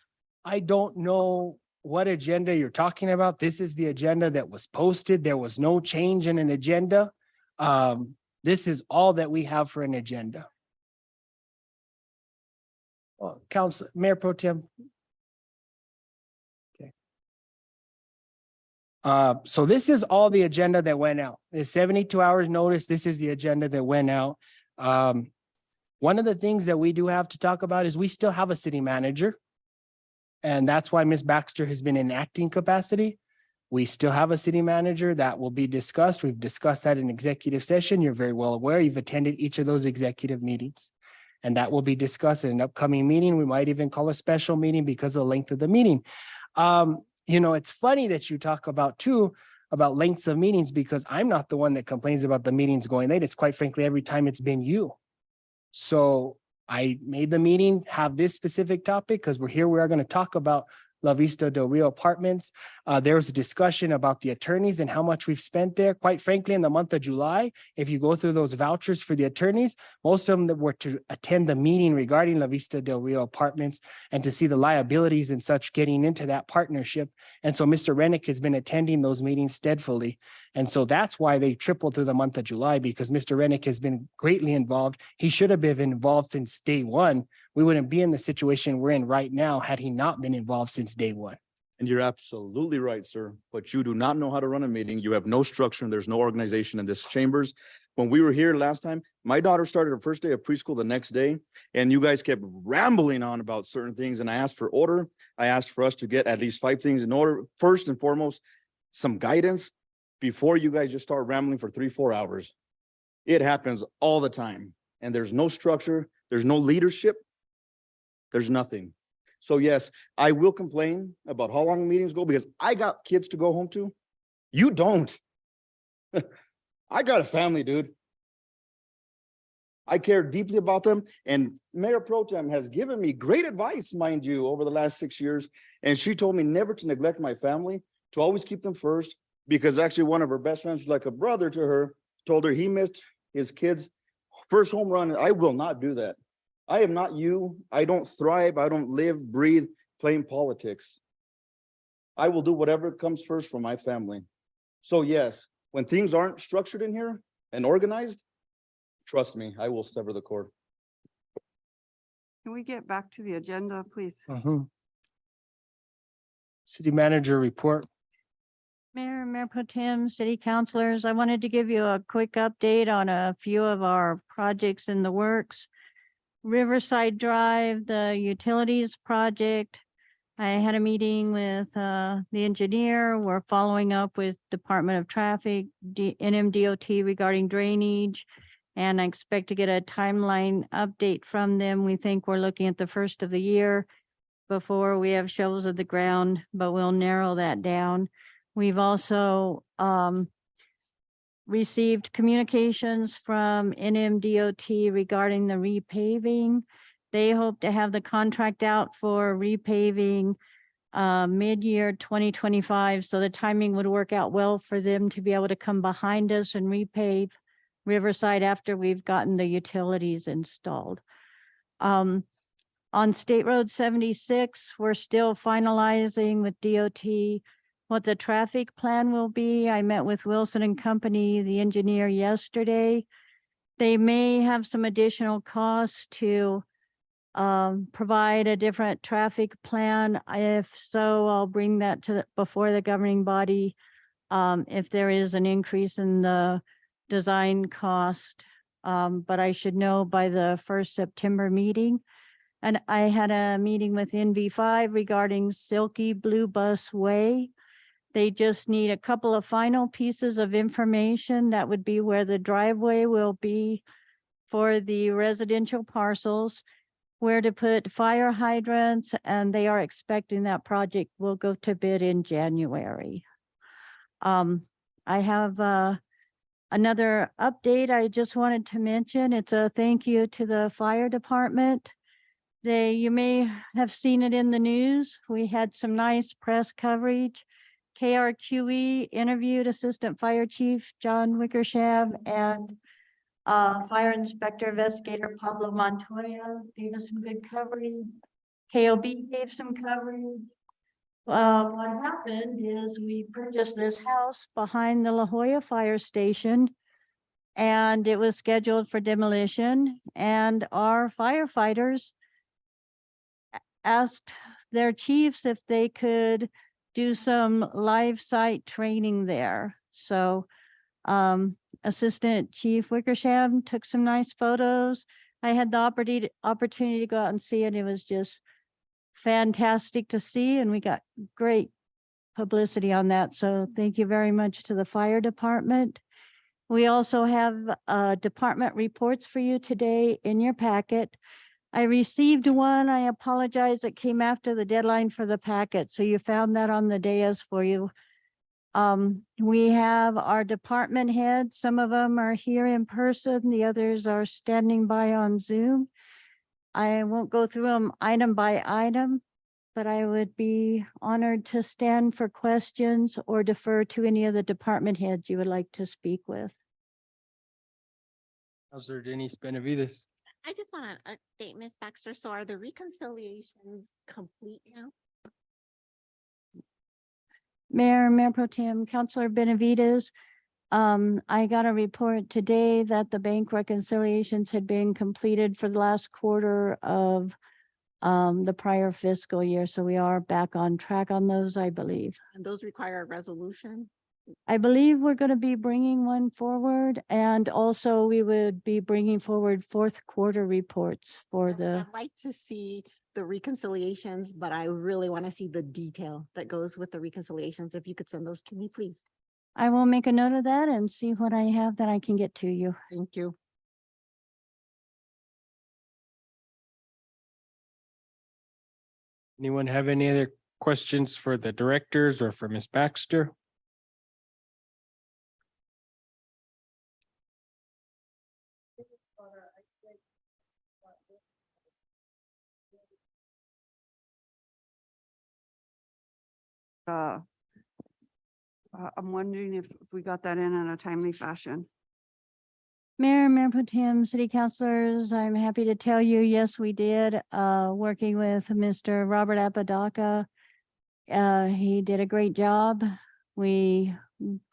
I don't know what agenda you're talking about. This is the agenda that was posted. There was no change in an agenda. This is all that we have for an agenda. Council, Mayor Pro Tem. Okay. So this is all the agenda that went out. There's 72 hours notice. This is the agenda that went out. One of the things that we do have to talk about is we still have a city manager. And that's why Ms. Baxter has been in acting capacity. We still have a city manager that will be discussed. We've discussed that in executive session. You're very well aware. You've attended each of those executive meetings. And that will be discussed in an upcoming meeting. We might even call a special meeting because of the length of the meeting. You know, it's funny that you talk about lengths of meetings because I'm not the one that complains about the meetings going late. It's quite frankly, every time it's been you. So I made the meeting have this specific topic because we are going to talk about La Vista Del Rio Apartments. There was a discussion about the attorneys and how much we've spent there. Quite frankly, in the month of July, if you go through those vouchers for the attorneys, most of them that were to attend the meeting regarding La Vista Del Rio Apartments and to see the liabilities and such getting into that partnership. And so Mr. Rennick has been attending those meetings steadfully. And so that's why they tripled through the month of July, because Mr. Rennick has been greatly involved. He should have been involved since day one. We wouldn't be in the situation we're in right now had he not been involved since day one. And you're absolutely right, sir. But you do not know how to run a meeting. You have no structure and there's no organization in this chambers. When we were here last time, my daughter started her first day of preschool the next day, and you guys kept rambling on about certain things. And I asked for order. I asked for us to get at least 5 things in order. First and foremost, some guidance before you guys just start rambling for 3-4 hours. It happens all the time. And there's no structure. There's no leadership. There's nothing. So yes, I will complain about how long meetings go because I got kids to go home to. You don't. I got a family, dude. I care deeply about them. And Mayor Pro Tem has given me great advice, mind you, over the last 6 years. And she told me never to neglect my family, to always keep them first, because actually one of her best friends, who's like a brother to her, told her he missed his kid's first home run. I will not do that. I am not you. I don't thrive. I don't live, breathe, playing politics. I will do whatever comes first for my family. So yes, when things aren't structured in here and organized, trust me, I will sever the cord. Can we get back to the agenda, please? City manager report. Mayor Pro Tem, city councilors, I wanted to give you a quick update on a few of our projects in the works. Riverside Drive, the utilities project. I had a meeting with the engineer. We're following up with Department of Traffic, NMDOT regarding drainage. And I expect to get a timeline update from them. We think we're looking at the first of the year before we have shovels of the ground, but we'll narrow that down. We've also received communications from NMDOT regarding the repaving. They hope to have the contract out for repaving mid-year 2025. So the timing would work out well for them to be able to come behind us and repave Riverside after we've gotten the utilities installed. On State Road 76, we're still finalizing with DOT what the traffic plan will be. I met with Wilson and Company, the engineer, yesterday. They may have some additional costs to provide a different traffic plan. If so, I'll bring that before the governing body if there is an increase in the design cost. But I should know by the 1st September meeting. And I had a meeting with NV5 regarding Silky Blue Bus Way. They just need a couple of final pieces of information. That would be where the driveway will be for the residential parcels, where to put fire hydrants, and they are expecting that project will go to bid in January. I have Another update I just wanted to mention, it's a thank you to the fire department. You may have seen it in the news. We had some nice press coverage. KRQE interviewed Assistant Fire Chief John Wickersham and Fire Inspector Investigator Pablo Montoya gave us some good coverage. KOB gave some coverage. What happened is we purchased this house behind the La Jolla Fire Station, and it was scheduled for demolition, and our firefighters asked their chiefs if they could do some live site training there. So Assistant Chief Wickersham took some nice photos. I had the opportunity to go out and see it. It was just fantastic to see, and we got great publicity on that. So thank you very much to the fire department. We also have department reports for you today in your packet. I received one. I apologize. It came after the deadline for the packet. So you found that on the dais for you. We have our department heads. Some of them are here in person. The others are standing by on Zoom. I won't go through them item by item, but I would be honored to stand for questions or defer to any of the department heads you would like to speak with. Counselor Denise Benavides. I just want to update Ms. Baxter. So are the reconciliations complete now? Mayor Pro Tem, Councilor Benavides. I got a report today that the bank reconciliations had been completed for the last quarter of the prior fiscal year. So we are back on track on those, I believe. And those require a resolution? I believe we're going to be bringing one forward, and also we would be bringing forward fourth quarter reports for the. I'd like to see the reconciliations, but I really want to see the detail that goes with the reconciliations. If you could send those to me, please. I will make a note of that and see what I have that I can get to you. Thank you. Anyone have any other questions for the directors or for Ms. Baxter? I'm wondering if we got that in a timely fashion. Mayor Pro Tem, city councilors, I'm happy to tell you, yes, we did, working with Mr. Robert Apodaca. He did a great job. We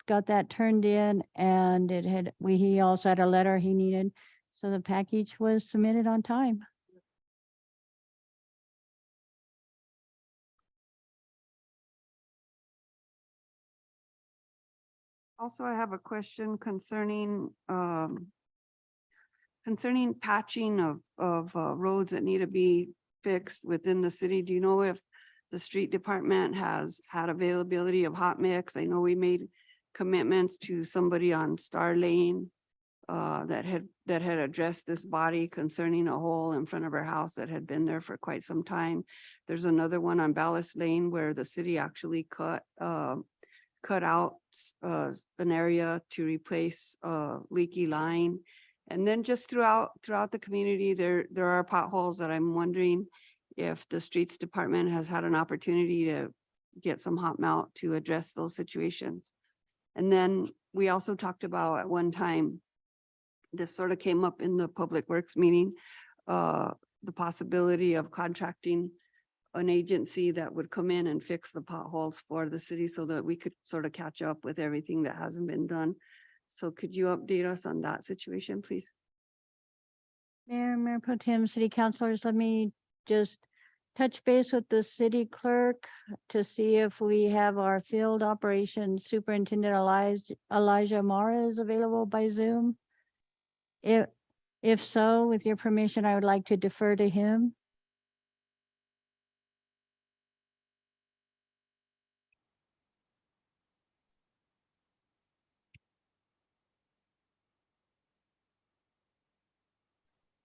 got that turned in, and he also had a letter he needed. So the package was submitted on time. Also, I have a question concerning patching of roads that need to be fixed within the city. Do you know if the street department has had availability of hot mix? I know we made commitments to somebody on Star Lane that had addressed this body concerning a hole in front of her house that had been there for quite some time. There's another one on Ballast Lane where the city actually cut out an area to replace leaky line. And then just throughout the community, there are potholes that I'm wondering if the streets department has had an opportunity to get some hot melt to address those situations. And then we also talked about at one time, this sort of came up in the Public Works meeting, the possibility of contracting an agency that would come in and fix the potholes for the city so that we could sort of catch up with everything that hasn't been done. So could you update us on that situation, please? Mayor Pro Tem, city councilors, let me just touch base with the city clerk to see if we have our field operations superintendent Elijah Mara is available by Zoom. If so, with your permission, I would like to defer to him.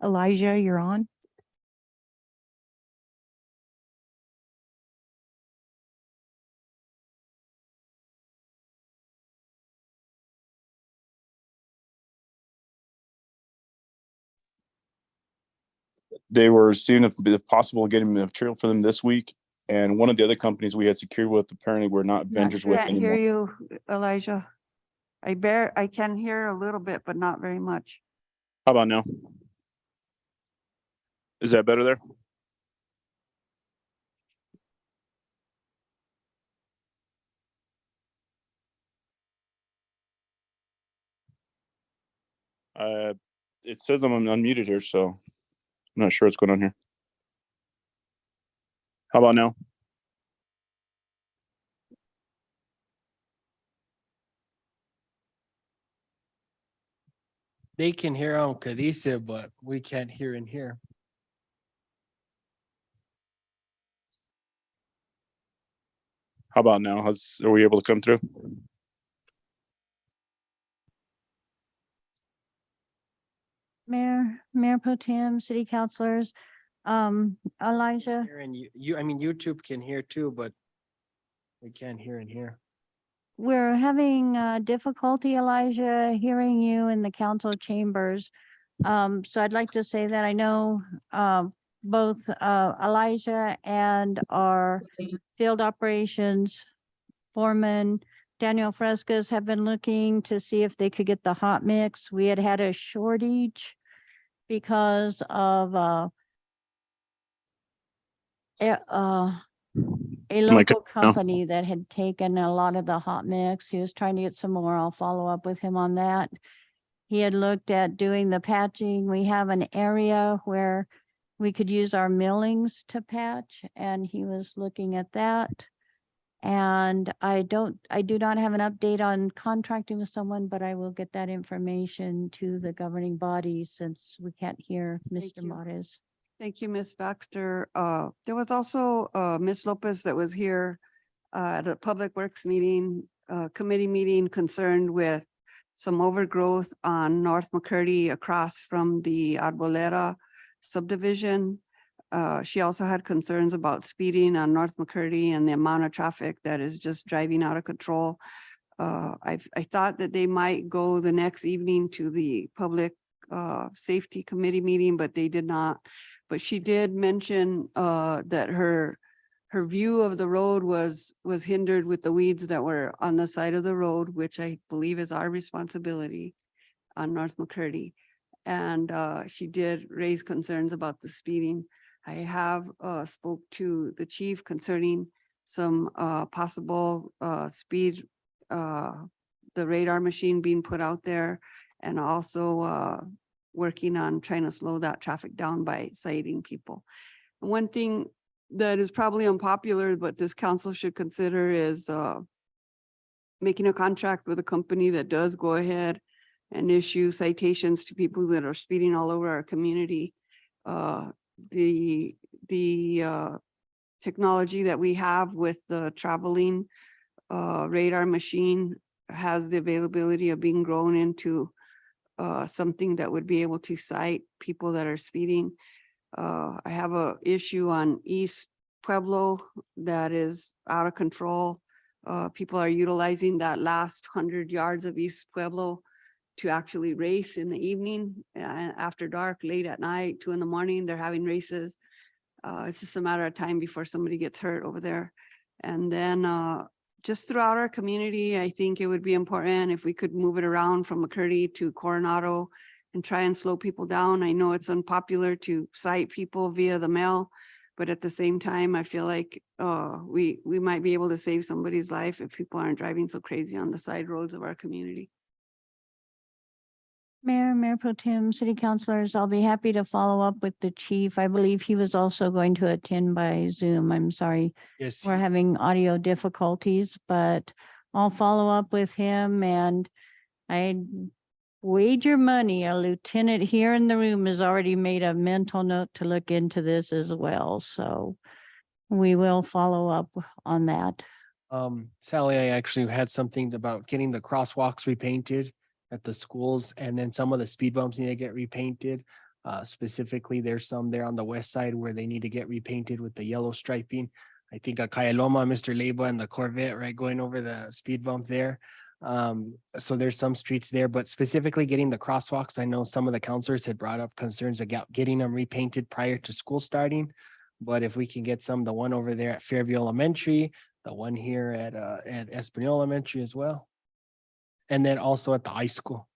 Elijah, you're on. they were seeing if possible getting material for them this week. And one of the other companies we had secured with, apparently we're not vendors with Can't hear anymore. you, Elijah. I can hear a little bit, but not very much. How about now? Is that better there? It says I'm unmuted here, so I'm not sure what's going on here. How about now? They can hear on Cadice, but we can't hear in here. How about now? Are we able to come through? Mayor Pro Tem, city councilors, Elijah, Here and I mean, YouTube can hear too, but we can't hear in here. we're having difficulty, Elijah, hearing you in the council chambers. So I'd like to say that I know both Elijah and our field operations foreman, Daniel Frescas, have been looking to see if they could get the hot mix. We had a shortage because of a local company that had taken a lot of the hot mix. He was trying to get some more. I'll follow up with him on that. He had looked at doing the patching. We have an area where we could use our millings to patch, and he was looking at that. And I do not have an update on contracting with someone, but I will get that information to the governing body since we can't hear Mr. Mares. Thank you, Ms. Baxter. There was also Ms. Lopez that was here at a Public Works meeting, committee meeting concerned with some overgrowth on North McCurdy across from the Arboleda subdivision. She also had concerns about speeding on North McCurdy and the amount of traffic that is just driving out of control. I thought that they might go the next evening to the Public Safety Committee meeting, but they did not. But she did mention that her view of the road was hindered with the weeds that were on the side of the road, which I believe is our responsibility on North McCurdy. And she did raise concerns about the speeding. I have spoke to the chief concerning some possible speed, the radar machine being put out there, and also working on trying to slow that traffic down by citing people. One thing that is probably unpopular, but this council should consider is making a contract with a company that does go ahead and issue citations to people that are speeding all over our community. The technology that we have with the traveling radar machine has the availability of being grown into something that would be able to cite people that are speeding. I have a issue on East Pueblo that is out of control. People are utilizing that last 100 yards of East Pueblo to actually race in the evening, after dark, late at night, 2 a.m, they're having races. It's just a matter of time before somebody gets hurt over there. And then just throughout our community, I think it would be important if we could move it around from McCurdy to Coronado and try and slow people down. I know it's unpopular to cite people via the mail, but at the same time, I feel like we might be able to save somebody's life if people aren't driving so crazy on the side roads of our community. Mayor Pro Tem, city councilors, I'll be happy to follow up with the chief. I believe he was also going to attend by Zoom. I'm sorry. Yes. We're having audio difficulties, but I'll follow up with him, and I wager money a lieutenant here in the room has already made a mental note to look into this as well. So we will follow up on that. Sally, I actually had something about getting the crosswalks repainted at the schools, and then some of the speed bumps need to get repainted. Specifically, there's some there on the west side where they need to get repainted with the yellow striping. I think a Cayaloma, Mr. Leyva, and the Corvette, right, going over the speed bump there. So there's some streets there, but specifically getting the crosswalks, I know some of the counselors had brought up concerns about getting them repainted prior to school starting. But if we can get some, the one over there at Fairview Elementary, the one here at Espanola Elementary as well. And then also at the high school.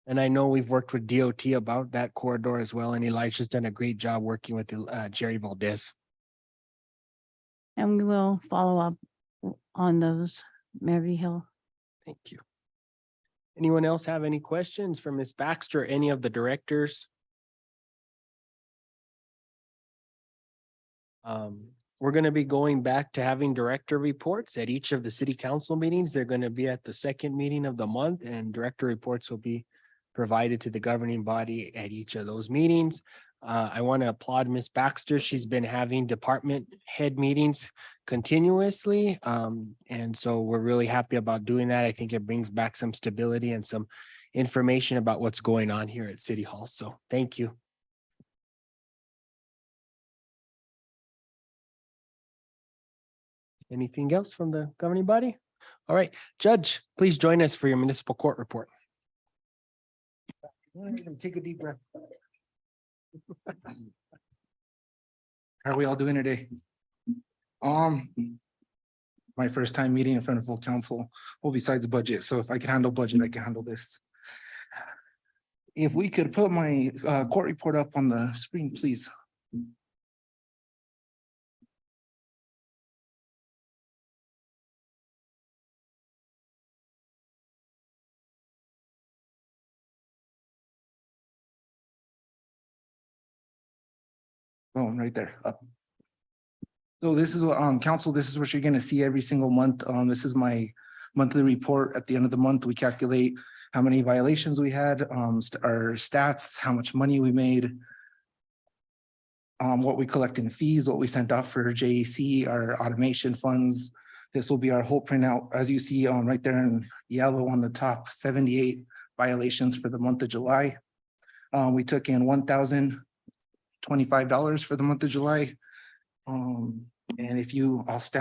And I know we've worked with DOT about that corridor as well, and Elijah's done a great job working with Jerry Valdez. And we will follow up on those, Mayor Hill. Thank you. Anyone else have any questions for Ms. Baxter, or any of the directors? We're going to be going back to having director reports at each of the city council meetings. They're going to be at the second meeting of the month, and director reports will be provided to the governing body at each of those meetings. I want to applaud Ms. Baxter. She's been having department head meetings continuously. And so we're really happy about doing that. I think it brings back some stability and some information about what's going on here at City Hall. So thank you. Anything else from the governing body? All right, Judge, please join us for your municipal court report. Take a deep breath. How are we all doing today? My first time meeting in front of full council, well, besides budget. So if I can handle budget, I can handle this. If we could put my court report up on the screen, please. Oh, right there, up. So this is what, council, this is what you're gonna see every single month. This is my monthly report. At the end of the month, we calculate how many violations we had, our stats, how much money we made, what we collect in fees, what we sent off for JEC, our automation funds. This will be our whole printout. As you see, right there in yellow on the top, 78 violations for the month of July. We took in $1,025 for the month of July. And if you guys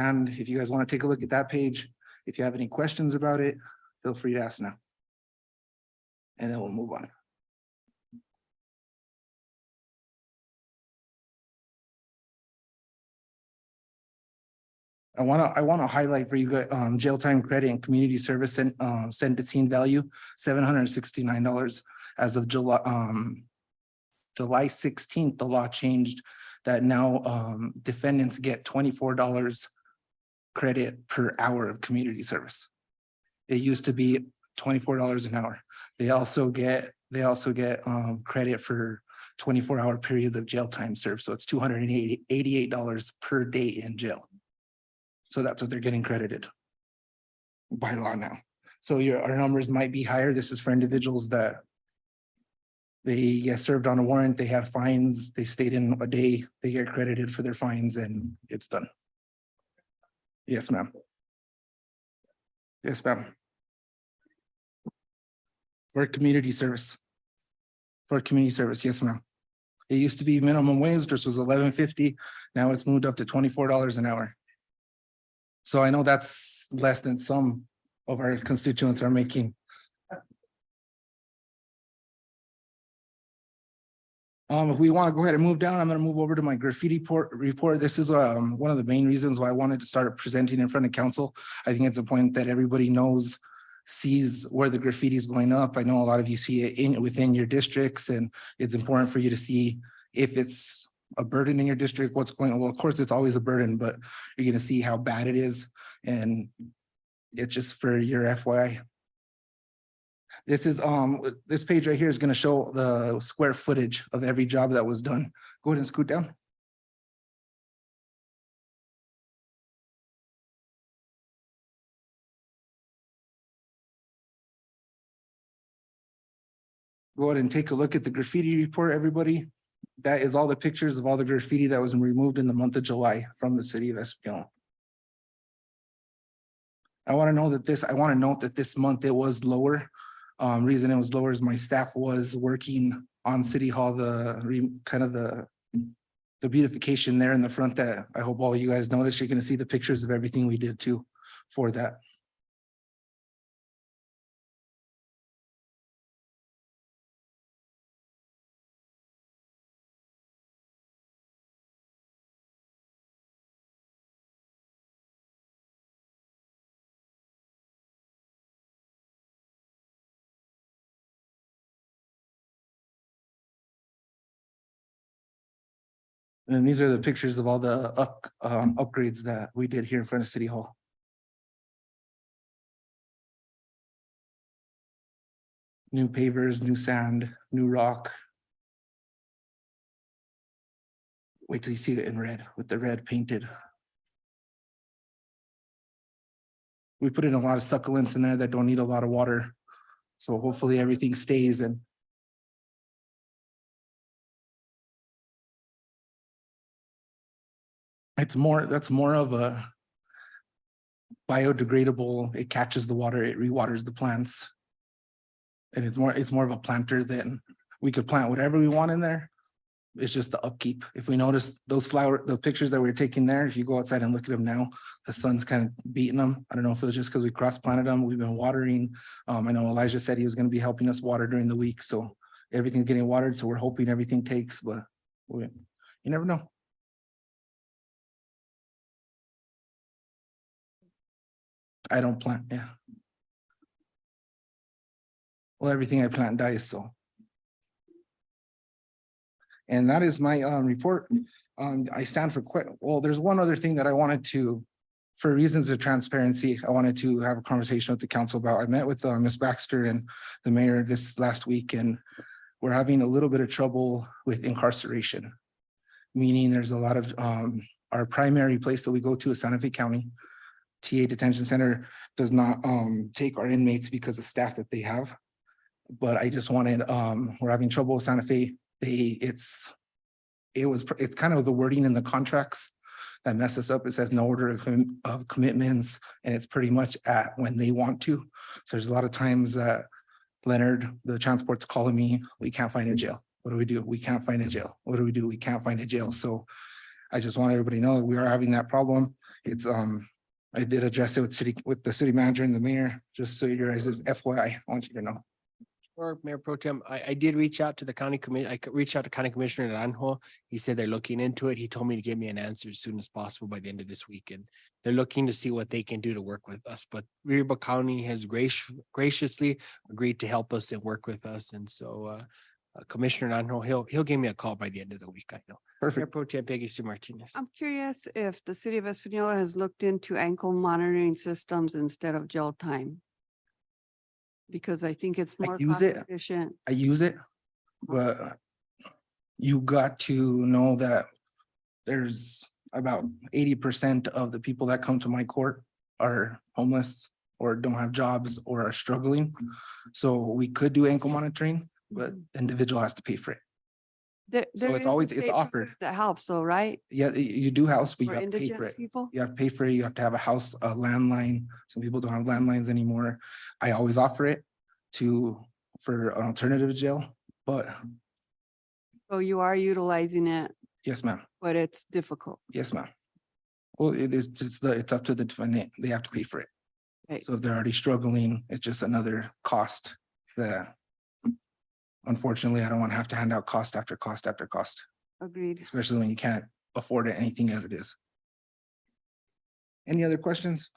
want to take a look at that page, if you have any questions about it, feel free to ask now. And then we'll move on. I want to highlight for you jail time credit and community service and sentencing value, $769 as of July 16th. The law changed that now defendants get $24 credit per hour of community service. It used to be $24 an hour. They also get credit for 24-hour periods of jail time served. So it's $288 per day in jail. So that's what they're getting credited by law now. So our numbers might be higher. This is for individuals that they get served on a warrant, they have fines, they stayed in a day, they get credited for their fines, and it's done. Yes, ma'am. Yes, ma'am. For community service. For community service, yes, ma'am. It used to be minimum wage, which was $11.50. Now it's moved up to $24 an hour. So I know that's less than some of our constituents are making. If we want to go ahead and move down, I'm going to move over to my graffiti report. This is one of the main reasons why I wanted to start presenting in front of council. I think it's a point that everybody sees where the graffiti is going up. I know a lot of you see it within your districts, and it's important for you to see if it's a burden in your district, what's going on. Well, of course, it's always a burden, but you're going to see how bad it is. And it's just for your FYI. This page right here is going to show the square footage of every job that was done. Go ahead and scoot down. Go ahead and take a look at the graffiti report, everybody. That is all the pictures of all the graffiti that was removed in the month of July from the city of Espanola. I want to note that this month it was lower. Reason it was lower is my staff was working on City Hall, the beautification there in the front that I hope all you guys notice. You're going to see the pictures of everything we did too for that. And these are the pictures of all the upgrades that we did here in front of City Hall. New pavers, new sand, new rock. Wait till you see it in red, with the red painted. We put in a lot of succulents in there that don't need a lot of water. So hopefully everything stays and that's more of a biodegradable, it catches the water, it rewaters the plants. And it's more of a planter than, we could plant whatever we want in there. It's just the upkeep. If we notice those the pictures that we were taking there, if you go outside and look at them now, the sun's kind of beating them. I don't know if it was just because we cross planted them. We've been watering. I know Elijah said he was going to be helping us water during the week. So everything's getting watered. So we're hoping everything takes, but you never know. I don't plant, yeah. Well, everything I plant dies, so. And that is my report. I stand for well, there's one other thing that I wanted to, for reasons of transparency, I wanted to have a conversation with the council about. I met with Ms. Baxter and the mayor this last week, and we're having a little bit of trouble with incarceration. Meaning there's a lot of, our primary place that we go to is Santa Fe County. TA Detention Center does not take our inmates because of staff that they have. But I just wanted, we're having trouble with Santa Fe. It's kind of the wording in the contracts that mess us up. It says no order of commitments, and it's pretty much at when they want to. So there's a lot of times that Leonard, the transport's calling me, we can't find a jail. What do we do? We can't find a jail. What do we do? We can't find a jail. So I just want everybody to know that we are having that problem. It's I did address it with the city manager and the mayor, just so you guys is FYI, I want you to know. Or Mayor Pro Tem, I did reach out to the county I reached out to County Commissioner Naranjo. He said they're looking into it. He told me to give me an answer as soon as possible by the end of this week. And they're looking to see what they can do to work with us. But Weaver County has graciously agreed to help us and work with us. And so Commissioner Naranjo, he'll give me a call by the end of the week, I know. Mayor Perfect. Pro Tem Peggy Sue Martinez. I'm curious if the city of Espanola has looked into ankle monitoring systems instead of jail time. Because I think it's more use cost it. efficient. I use it, but you got to know that there's about 80% of the people that come to my court are homeless or don't have jobs or are struggling. So we could do ankle monitoring, but the individual has to pay for it. There it's is a always- it's state offered. program that helps though, right? Yeah, you do house, but you For have to pay for indigent it. people? You have to pay for it. You have to have a house, a landline. Some people don't have landlines anymore. I always offer it for an alternative jail, but So you are utilizing it, yes, ma'am. but it's difficult. Yes, ma'am. Well, it's up to the defendant. They have to pay for it. Right. So if they're already struggling, it's just another cost that unfortunately, I don't want to have to hand out cost after cost after cost, Agreed. especially when you can't afford it, anything as it is. Any other questions?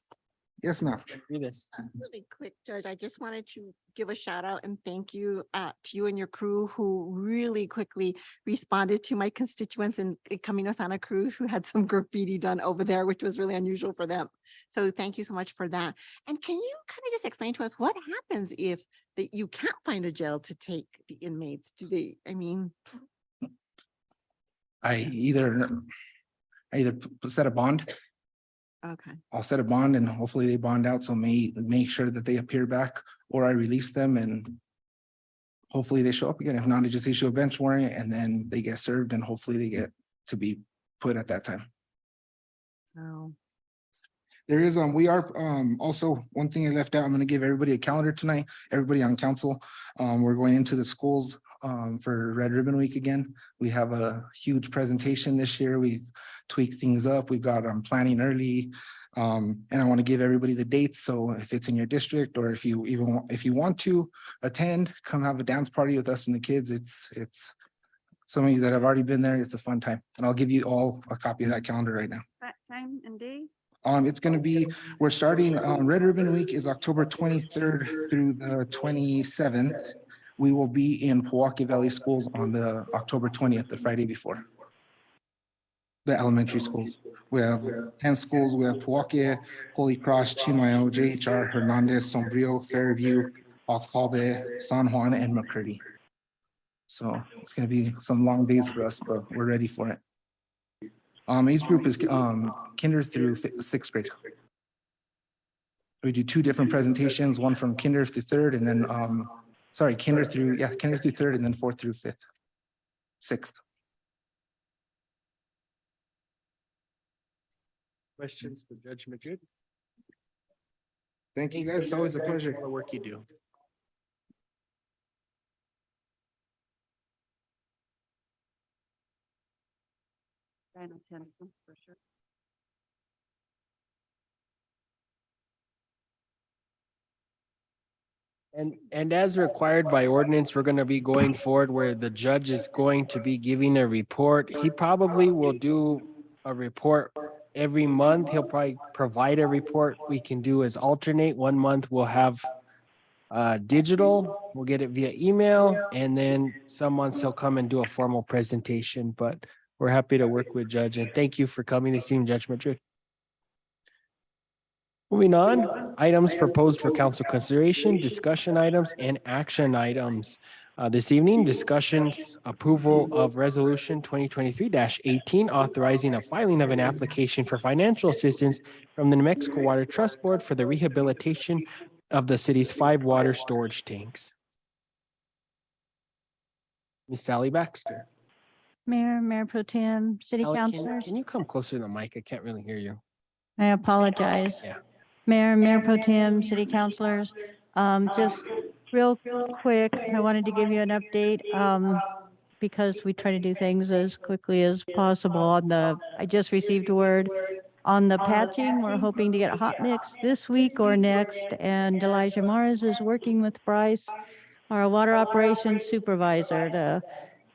Yes, ma'am. Do this. Really quick, Judge, I just wanted to give a shout out and thank you to you and your crew who really quickly responded to my constituents in Camino Santa Cruz who had some graffiti done over there, which was really unusual for them. So thank you so much for that. And can you kind of just explain to us what happens if you can't find a jail to take the inmates? I either set a bond. Okay. I'll set a bond and hopefully they bond out. So make sure that they appear back or I release them and hopefully they show up again. If not, I just issue a bench warrant and then they get served and hopefully they get to be put at that time. No. There is, we are, also, one thing I left out, I'm gonna give everybody a calendar tonight, everybody on council. We're going into the schools, for Red Ribbon Week again. We have a huge presentation this year. We've tweaked things up. We've got, planning early. And I want to give everybody the dates. So if it's in your district or if you want to attend, come have a dance party with us and the kids. It's some of you that have already been there. It's a fun time. And I'll give you all a copy of that calendar right now. That time and day? It's gonna be, we're starting, Red Ribbon Week is October 23rd through the 27th. We will be in Milwaukee Valley Schools on the October 20th, the Friday before. the elementary schools. We have 10 schools. We have Pewaukee, Holy Cross, Chimayo, JHR, Hernandez, Sombrio, Fairview, Alcalde, San Juan, and McCurdy. So it's gonna be some long days for us, but we're ready for it. Age group is kinder through sixth grade. We do two different presentations, one from kinder through third, and then kinder through third, and then fourth through sixth. Questions for Judge Madrid? Thank you guys. It's always a pleasure. The work you do. And as required by ordinance, we're going to be going forward where the judge is going to be giving a report. He probably will do a report every month. He'll probably provide a report. We can do as alternate. 1 month we'll have digital, we'll get it via email, and then some months he'll come and do a formal presentation, but we're happy to work with Judge, and thank you for coming this evening, Judge Madrid. Moving on, items proposed for council consideration, discussion items and action items. This evening, discussions, approval of resolution 2023-18, authorizing a filing of an application for financial assistance from the New Mexico Water Trust Board for the rehabilitation of the city's 5 water storage tanks. Ms. Sally Baxter. Mayor Pro Tem, City Sally, Councilors. Can you come closer to the mic? I can't really hear you. I apologize. Yeah. Mayor Pro Tem, City Councilors, just real quick, I wanted to give you an update, because we try to do things as quickly as possible on I just received word on the patching. We're hoping to get a hot mix this week or next, and Elijah Mars is working with Bryce, our water operations supervisor, to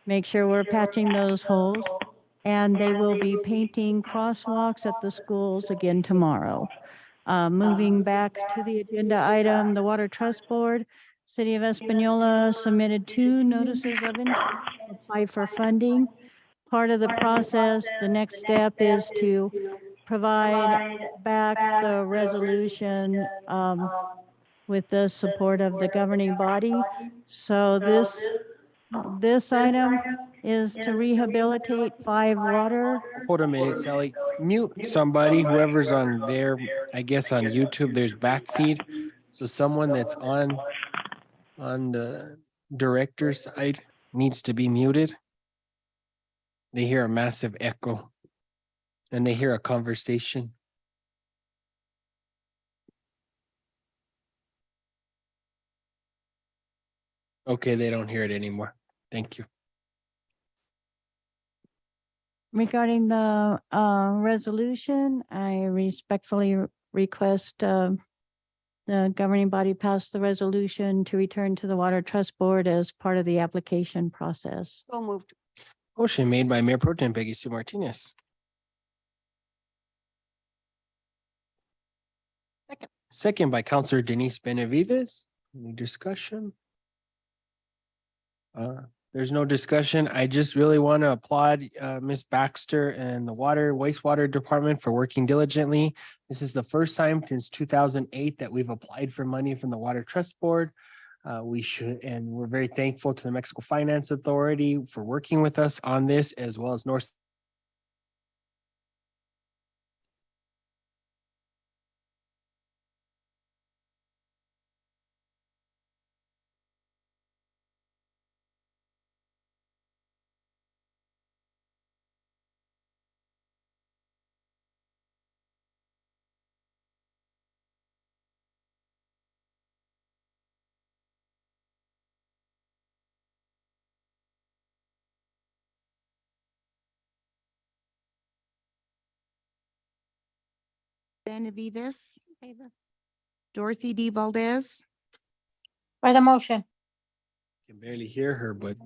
make sure we're patching those holes. And they will be painting crosswalks at the schools again tomorrow. Moving back to the agenda item, the Water Trust Board, City of Espanola submitted 2 notices of intent to apply for funding. Part of the process, the next step is to provide back the resolution with the support of the governing body. So this item is to rehabilitate 5 water. Hold a minute, Sally. Mute somebody, whoever's on there. I guess on YouTube, there's backfeed. So someone that's on the director's side needs to be muted. They hear a massive echo and they hear a conversation. Okay, they don't hear it anymore. Thank you. Regarding the resolution, I respectfully request the governing body pass the resolution to return to the Water Trust Board as part of the application process. So moved. Motion made by Mayor Pro Tem Peggy Sue Martinez. Second by Counselor Denise Benavides. Any discussion? There's no discussion. I just really want to applaud Ms. Baxter and the wastewater department for working diligently. This is the first time since 2008 that we've applied for money from the Water Trust Board. We're very thankful to the Mexico Finance Authority for working with us on this, as well as North. Benavides. Dorothy D. Valdez. For the motion. Can barely hear her, but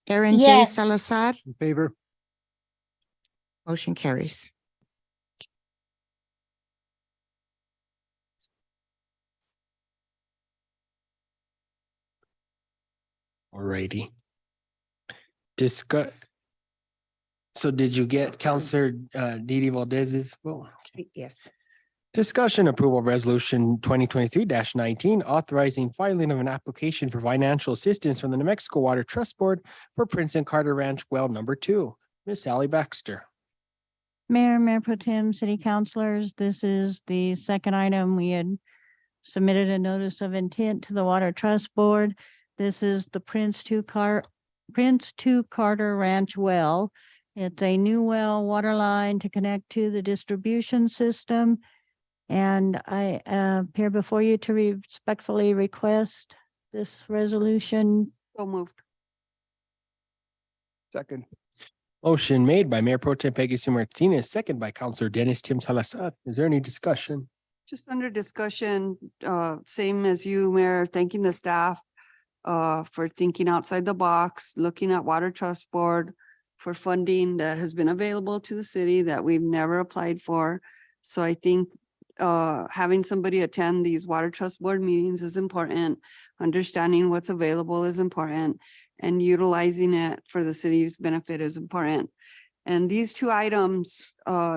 Aaron J. Yes. Salazar. In favor. Motion carries. alrighty. So did you get Counselor Didi Valdez's? Well, Yes. discussion approval of resolution 2023-19, authorizing filing of an application for financial assistance from the New Mexico Water Trust Board for Prince and Carter Ranch Well Number 2. Miss Sally Baxter. Mayor, Mayor Pro Tem, City Councilors, this is the second item. We had submitted a notice of intent to the Water Trust Board. This is the Prince to Carter Ranch Well. It's a new well water line to connect to the distribution system. And I appear before you to respectfully request this resolution. So moved. Second. Motion made by Mayor Pro Tem Peggy Sue Martinez, second by Counselor Dennis Tim Salazar. Is there any discussion? Just under discussion, same as you, Mayor, thanking the staff for thinking outside the box, looking at Water Trust Board for funding that has been available to the city that we've never applied for. So I think having somebody attend these Water Trust Board meetings is important. Understanding what's available is important, and utilizing it for the city's benefit is important. And these two items,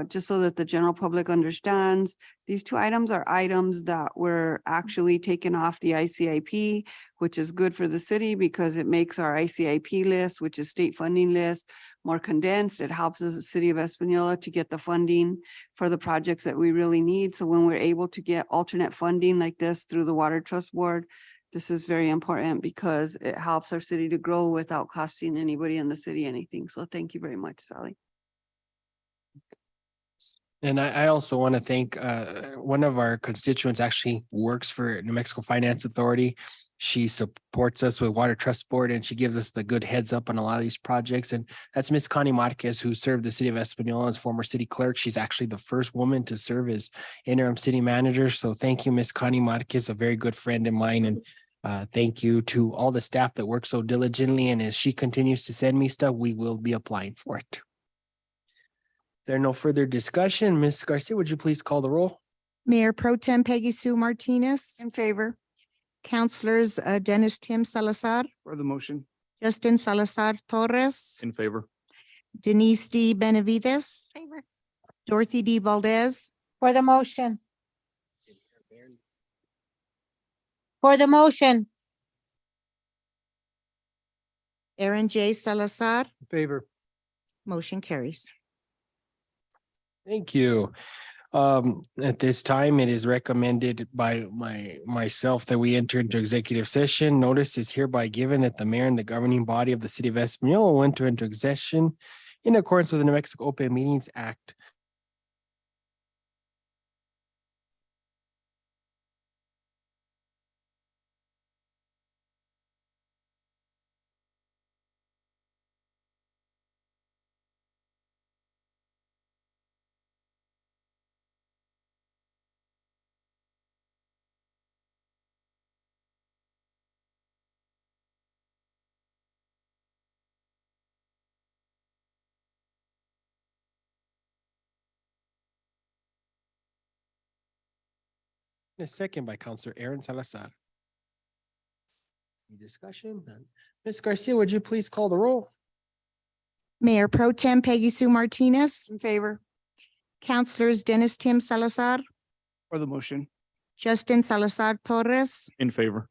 just so that the general public understands, these two items are items that were actually taken off the ICIP, which is good for the city because it makes our ICIP list, which is state funding list, more condensed. It helps us, the city of Espanola, to get the funding for the projects that we really need. So when we're able to get alternate funding like this through the Water Trust Board, this is very important because it helps our city to grow without costing anybody in the city anything. So thank you very much, Sally. And I also want to thank one of our constituents actually works for New Mexico Finance Authority. She supports us with Water Trust Board and she gives us the good heads up on a lot of these projects. And that's Miss Connie Marquez, who served the city of Espanola as former city clerk. She's actually the first woman to serve as interim city manager. So thank you, Miss Connie Marquez, a very good friend of mine. And thank you to all the staff that work so diligently. And as she continues to send me stuff, we will be applying for it. There no further discussion. Ms. Garcia, would you please call the roll? Mayor Pro Tem Peggy Sue Martinez, In favor. Councilors Dennis Tim Salazar, For the motion. Justin Salazar Torres, In favor. Denise D. Benavides, Favor. Dorothy D. Valdez, For the motion. For the motion. Aaron J. Salazar. Favor. Motion carries. Thank you. At this time, it is recommended by myself that we enter into executive session. Notice is hereby given that the mayor and the governing body of the city of Espanola will enter into session in accordance with the New Mexico Open Meetings Act. A second by Counselor Aaron Salazar. Any discussion? None. Ms. Garcia, would you please call the roll? Mayor Pro Tem Peggy Sue Martinez, In favor. Councilors Dennis Tim Salazar, For the motion. Justin Salazar Torres, In favor.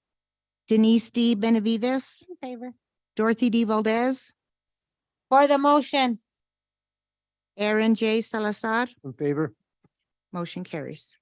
Denise D. Benavides, In favor. Dorothy D. Valdez, For the motion. Aaron J. Salazar. In favor. Motion carries.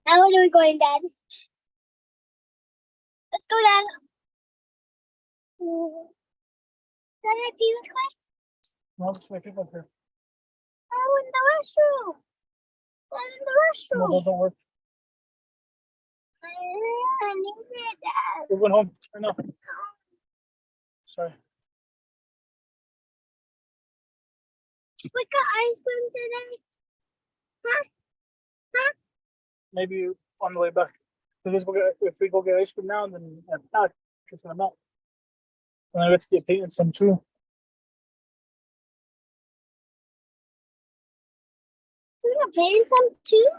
Now where are we going, Dad? Let's go, Dad. Dad, I feel this way. No, just make it here. Oh, in the restroom. Dad, in the restroom. Don't work. I need it, Dad. We're going home right now. Sorry. We got ice cream today. Huh? Huh? Maybe on the way back. If we go get ice cream now, then at that, it's gonna melt. And I got to get painted some too. We're gonna paint some too.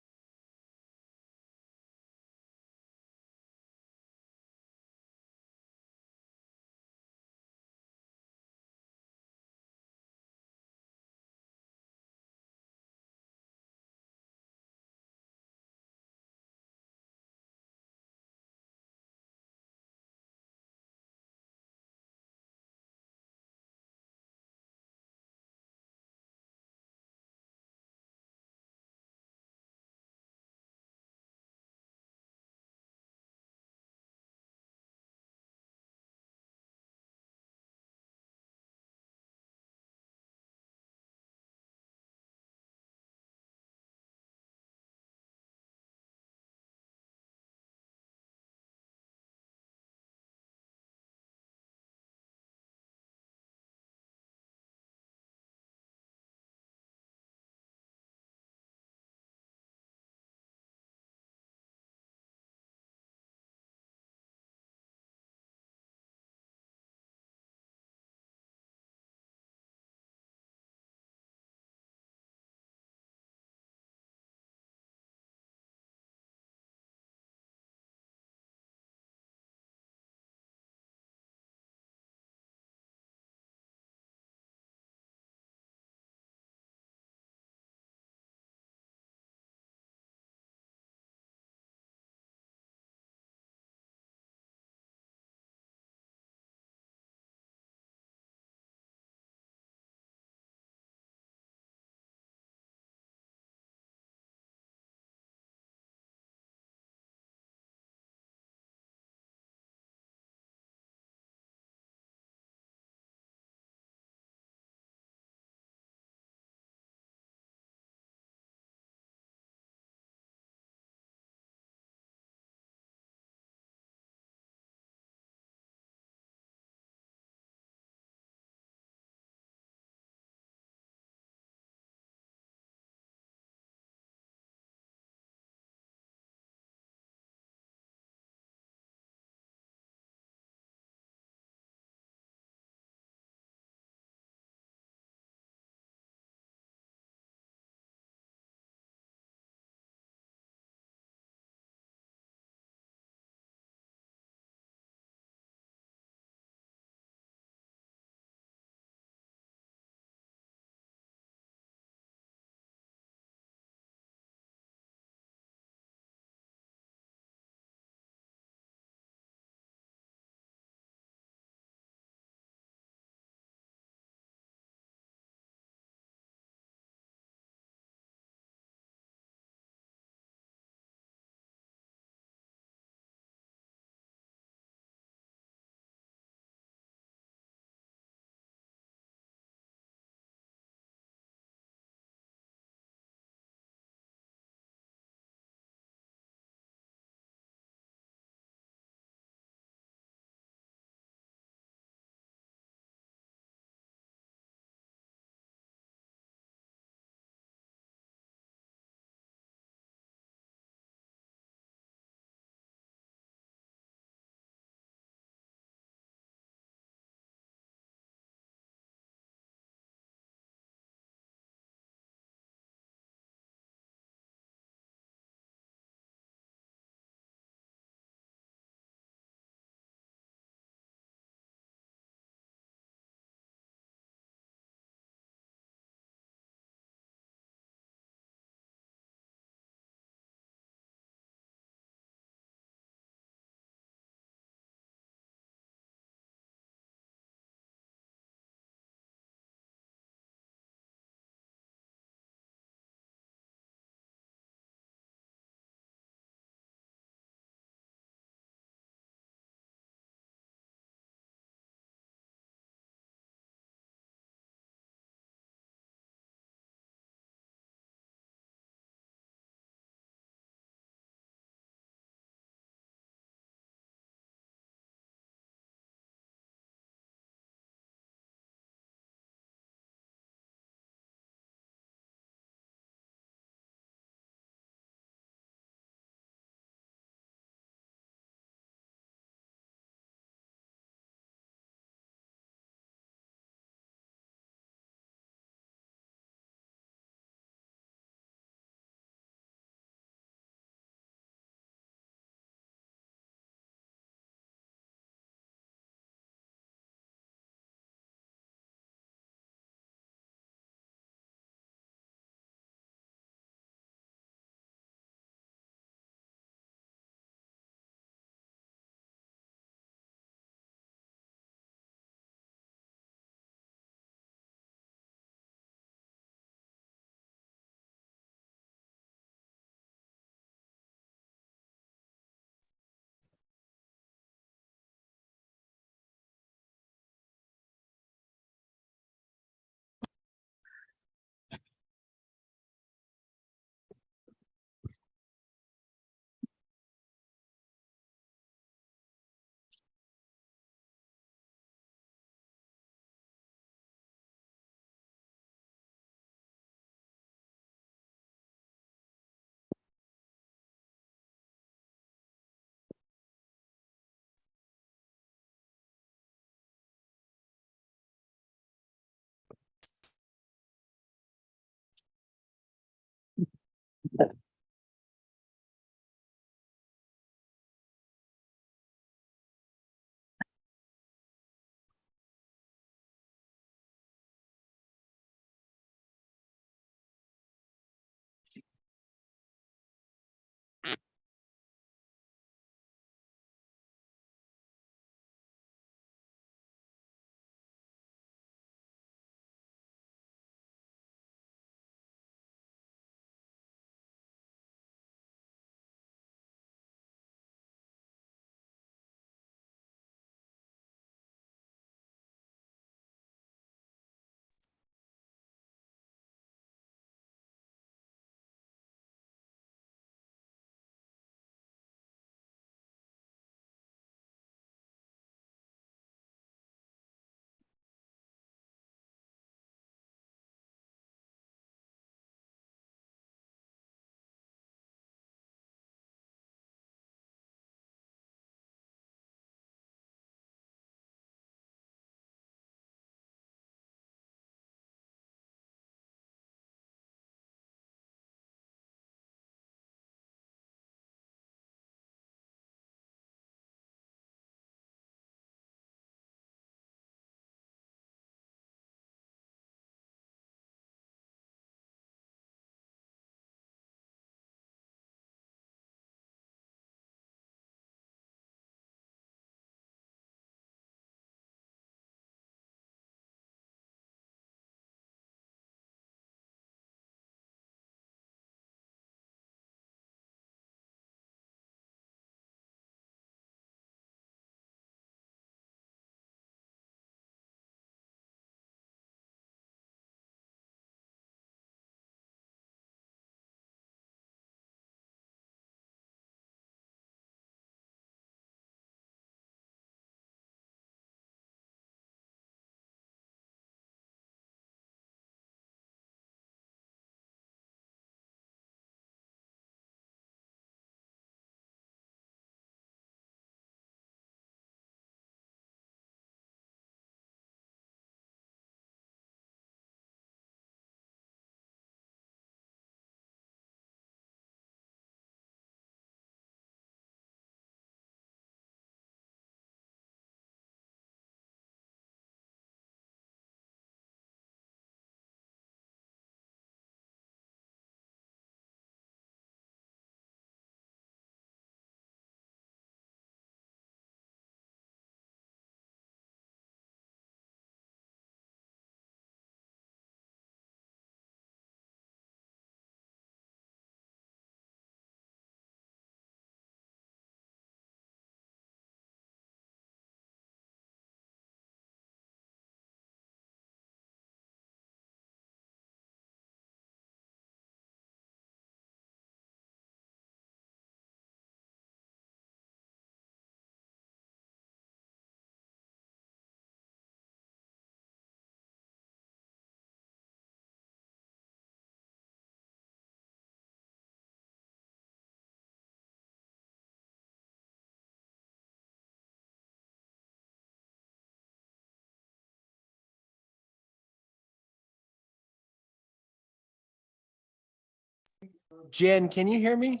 Jen, can you hear me?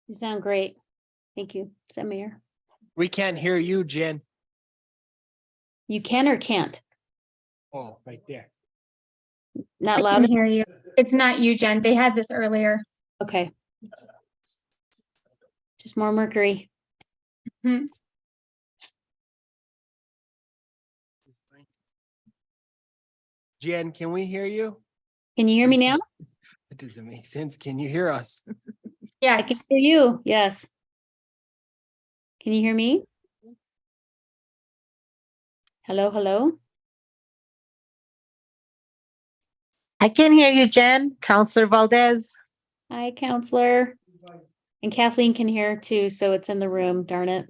You sound great. Thank you. Is that Mayor? We can't hear you, Jen. You can or can't? Oh, right there. Not I loud? can hear you. It's not you, Jen. They had this earlier. Okay. Just more mercury. Mhm. Jen, can we hear you? Can you hear me now? It doesn't make sense. Can you hear us? I Yes. can hear you. Yes. Can you hear me? Hello, hello? I can hear you, Jen. Counselor Valdez. Hi, counselor. And Kathleen can hear too, so it's in the room, darn it.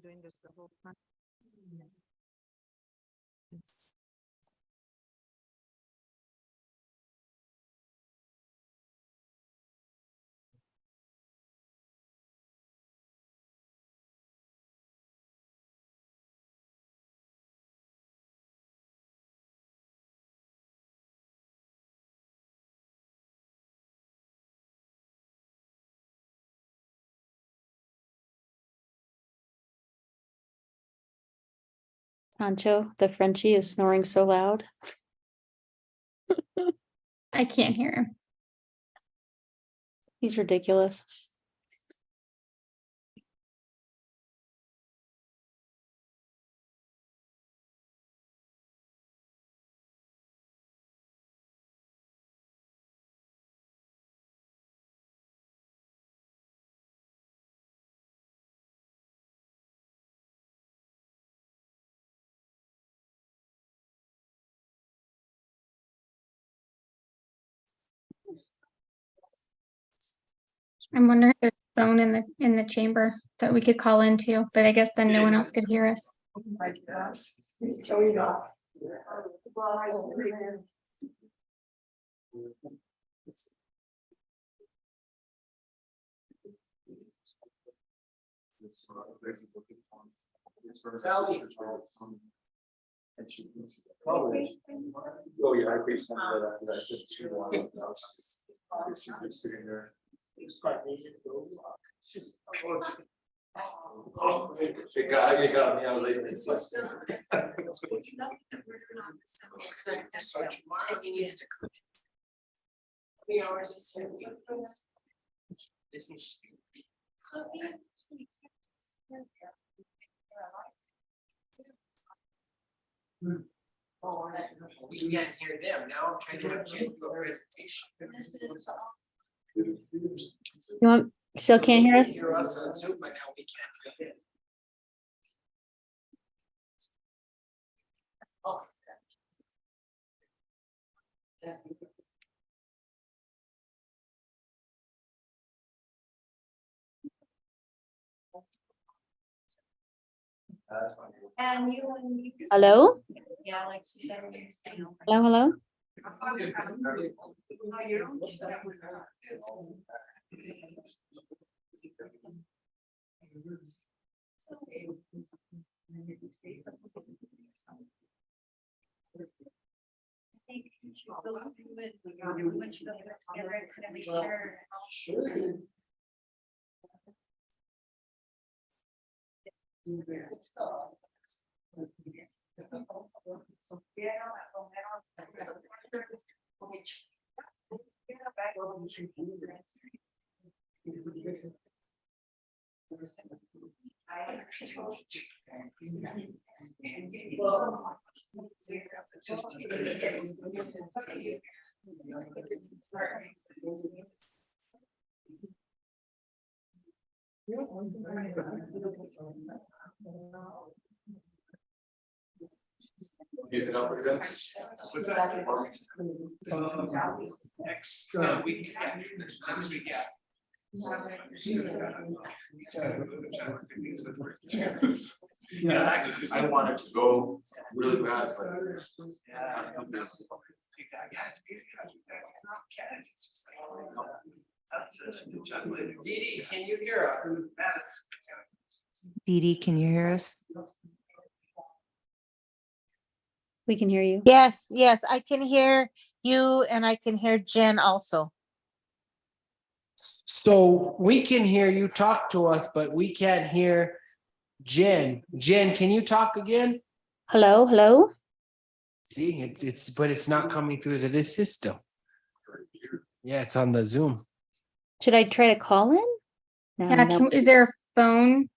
Doing this the whole time. Pancho, the Frenchie, is snoring so loud. I can't hear him. He's ridiculous. I'm wondering if there's a phone in the chamber that we could call into, but I guess then no one else could hear us. Oh, yeah, I appreciate that. After that, she wanted- she's just sitting there. It got me, I was like. This needs to be. We can't hear them now. I'm trying to have Jen do a presentation. You want, still can't hear us? Hear us on Zoom, but now we can't hear them. Oh. Hello? Hello, hello? Get it up again. Was that? Next week, next week, yeah. Yeah, I wanted to go really bad, but. Yeah, it's busy. It's just like, that's a Dee Dee, can you hear us? That's. Dee Dee, can you hear us? We can hear you. Yes, yes, I can hear you and I can hear Jen also. So we can hear you talk to us, but we can't hear Jen. Jen, can you talk again? Hello, hello? See, but it's not coming through to this system. Yeah, it's on the Zoom. Should I try to call in? No, Yeah, no. is there a phone,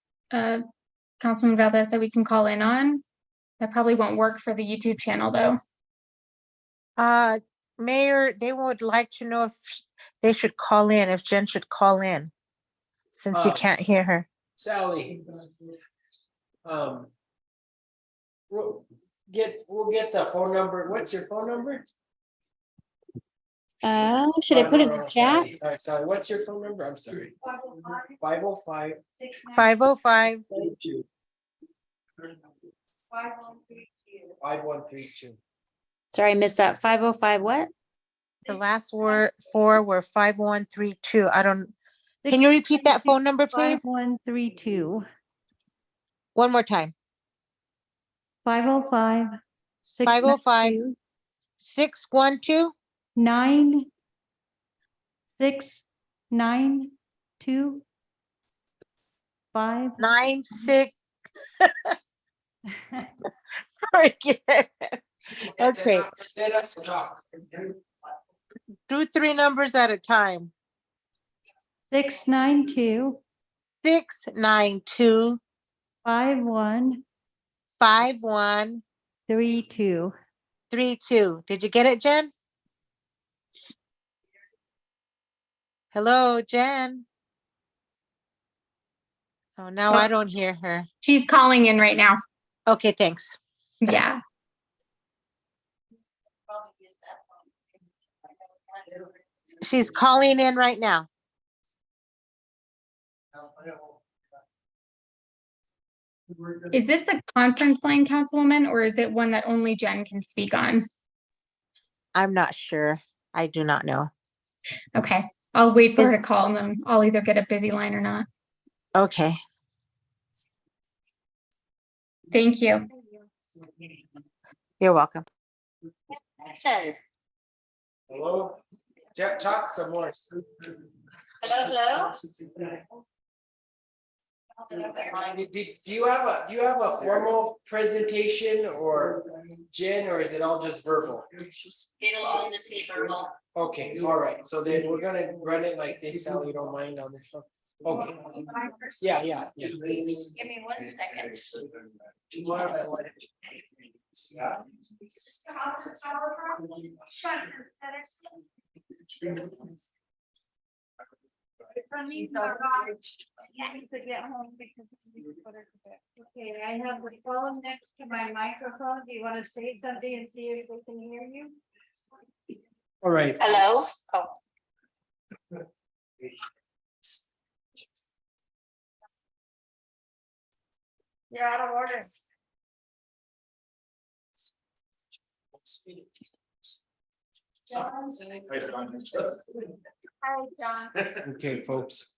Councilman Valdez, that we can call in on? That probably won't work for the YouTube channel, though. Mayor, they would like to know if they should call in, if Jen should call in, since you can't hear her. Sally. We'll get the phone number. What's your phone number? Should I put it in the chat? Sorry, what's your phone number? I'm sorry. 505. 505. 5132. Sorry, I missed that. 505 what? The last four were 5132. I don't, can you repeat that phone number, please? 5132. One more time. 505. 505. 612. 9692. 5. 96. Again. Okay, Let us talk. do three numbers at a time. 692 692 5132. 5132. Did you get it, Jen? Hello, Jen. Oh, now I don't hear her. She's calling in right now. Okay, thanks. Yeah. She's calling in right now. Is this the conference line, Councilwoman, or is it one that only Jen can speak on? I'm not sure. I do not know. Okay, I'll wait for her to call and then I'll either get a busy line or not. Okay. Thank you. You're welcome. Hello? Talk some more. Hello. Do you have a formal presentation or Jen, or is it all just verbal? It'll all just be verbal. Okay, all right, so then we're gonna run it like this, Sally, you don't mind on the phone? Okay. Yeah. Give me 1 second. Okay, I have the phone next to my microphone. Do you want to say something and see if we can hear you? All right. Hello? Oh. You're out of order. Hi, John. Okay, folks.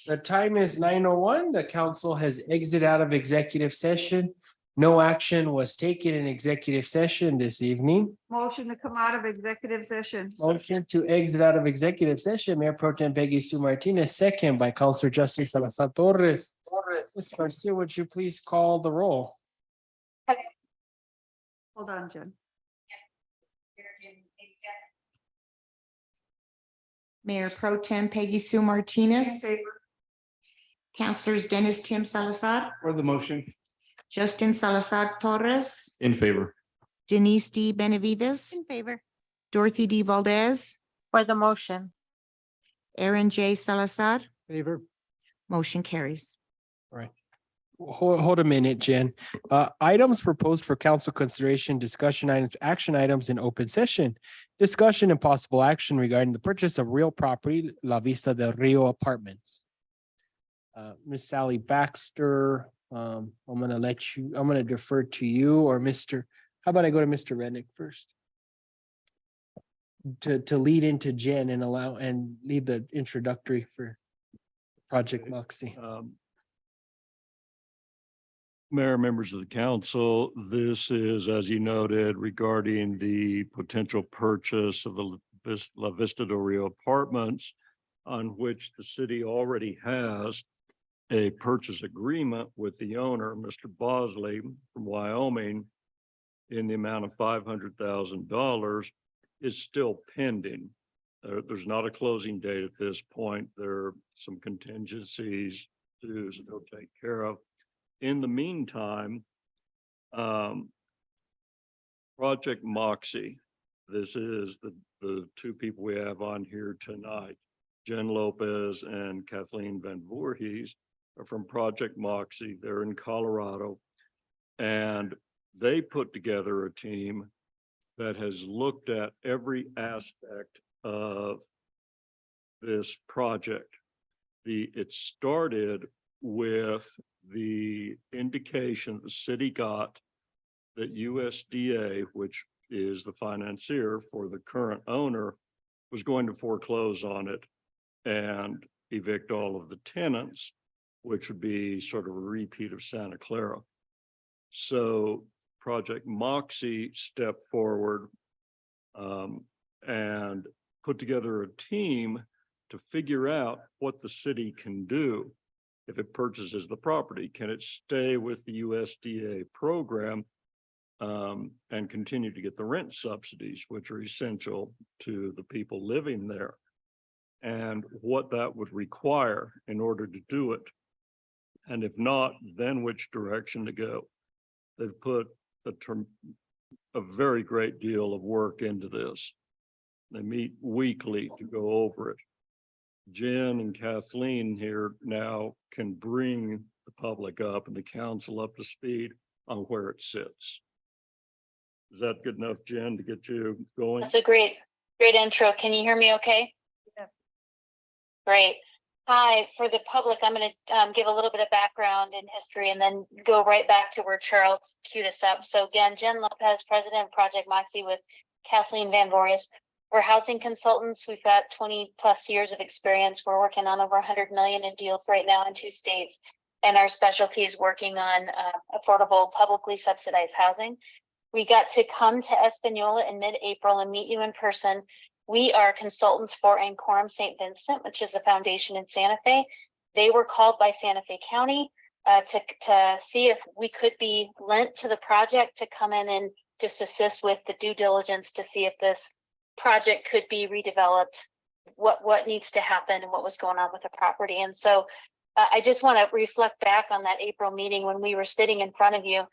The time is 9:01. The council has exited out of executive session. No action was taken in executive session this evening. Motion to come out of executive session. Motion to exit out of executive session, Mayor Pro Tem Peggy Sue Martinez, second by Counselor Justin Salazar Torres. Ms. Garcia, would you please call the roll? Hold on, Jen. Mayor Pro Tem Peggy Sue Martinez. Councilors Dennis Tim Salazar, For the motion. Justin Salazar Torres, In favor. Denise D. Benavides, In favor. Dorothy D. Valdez, For the motion. Aaron J. Salazar. Favor. Motion carries. Right. Hold a minute, Jen. Items proposed for council consideration, discussion items, action items in open session. Discussion and possible action regarding the purchase of real property, La Vista del Rio Apartments. Ms. Sally Baxter, I'm gonna defer to you or how about I go to Mr. Reddick first? To lead into Jen and lead the introductory for Project Moxie. Mayor, members of the council, this is, as you noted, regarding the potential purchase of the La Vista del Rio Apartments, on which the city already has a purchase agreement with the owner, Mr. Bosley from Wyoming, in the amount of $500,000. Is still pending. There's not a closing date at this point. There are some contingencies to still take care of. In the meantime, Project Moxie, this is the two people we have on here tonight, Jen Lopez and Kathleen Van Voorhees are from Project Moxie. They're in Colorado. And they put together a team that has looked at every aspect of this project. It started with the indication the city got that USDA, which is the financier for the current owner, was going to foreclose on it and evict all of the tenants, which would be sort of a repeat of Santa Clara. So Project Moxie stepped forward and put together a team to figure out what the city can do if it purchases the property. Can it stay with the USDA program and continue to get the rent subsidies, which are essential to the people living there, and what that would require in order to do it. And if not, then which direction to go. They've put a very great deal of work into this. They meet weekly to go over it. Jen and Kathleen here now can bring the public up and the council up to speed on where it sits. Is that good enough, Jen, to get you going? That's a great intro. Can you hear me okay? Yeah. Great. Hi, for the public, I'm going to give a little bit of background and history and then go right back to where Charles queued us up. So again, Jen Lopez, president of Project Moxie with Kathleen Van Voorhis. We're housing consultants. We've got 20 plus years of experience. We're working on over 100 million in deals right now in 2 states. And our specialty is working on affordable, publicly subsidized housing. We got to come to Espanola in mid-April and meet you in person. We are consultants for Ancorum St. Vincent, which is a foundation in Santa Fe. They were called by Santa Fe County to see if we could be lent to the project to come in and just assist with the due diligence to see if this project could be redeveloped, what needs to happen and what was going on with the property. And so I just want to reflect back on that April meeting when we were sitting in front of you.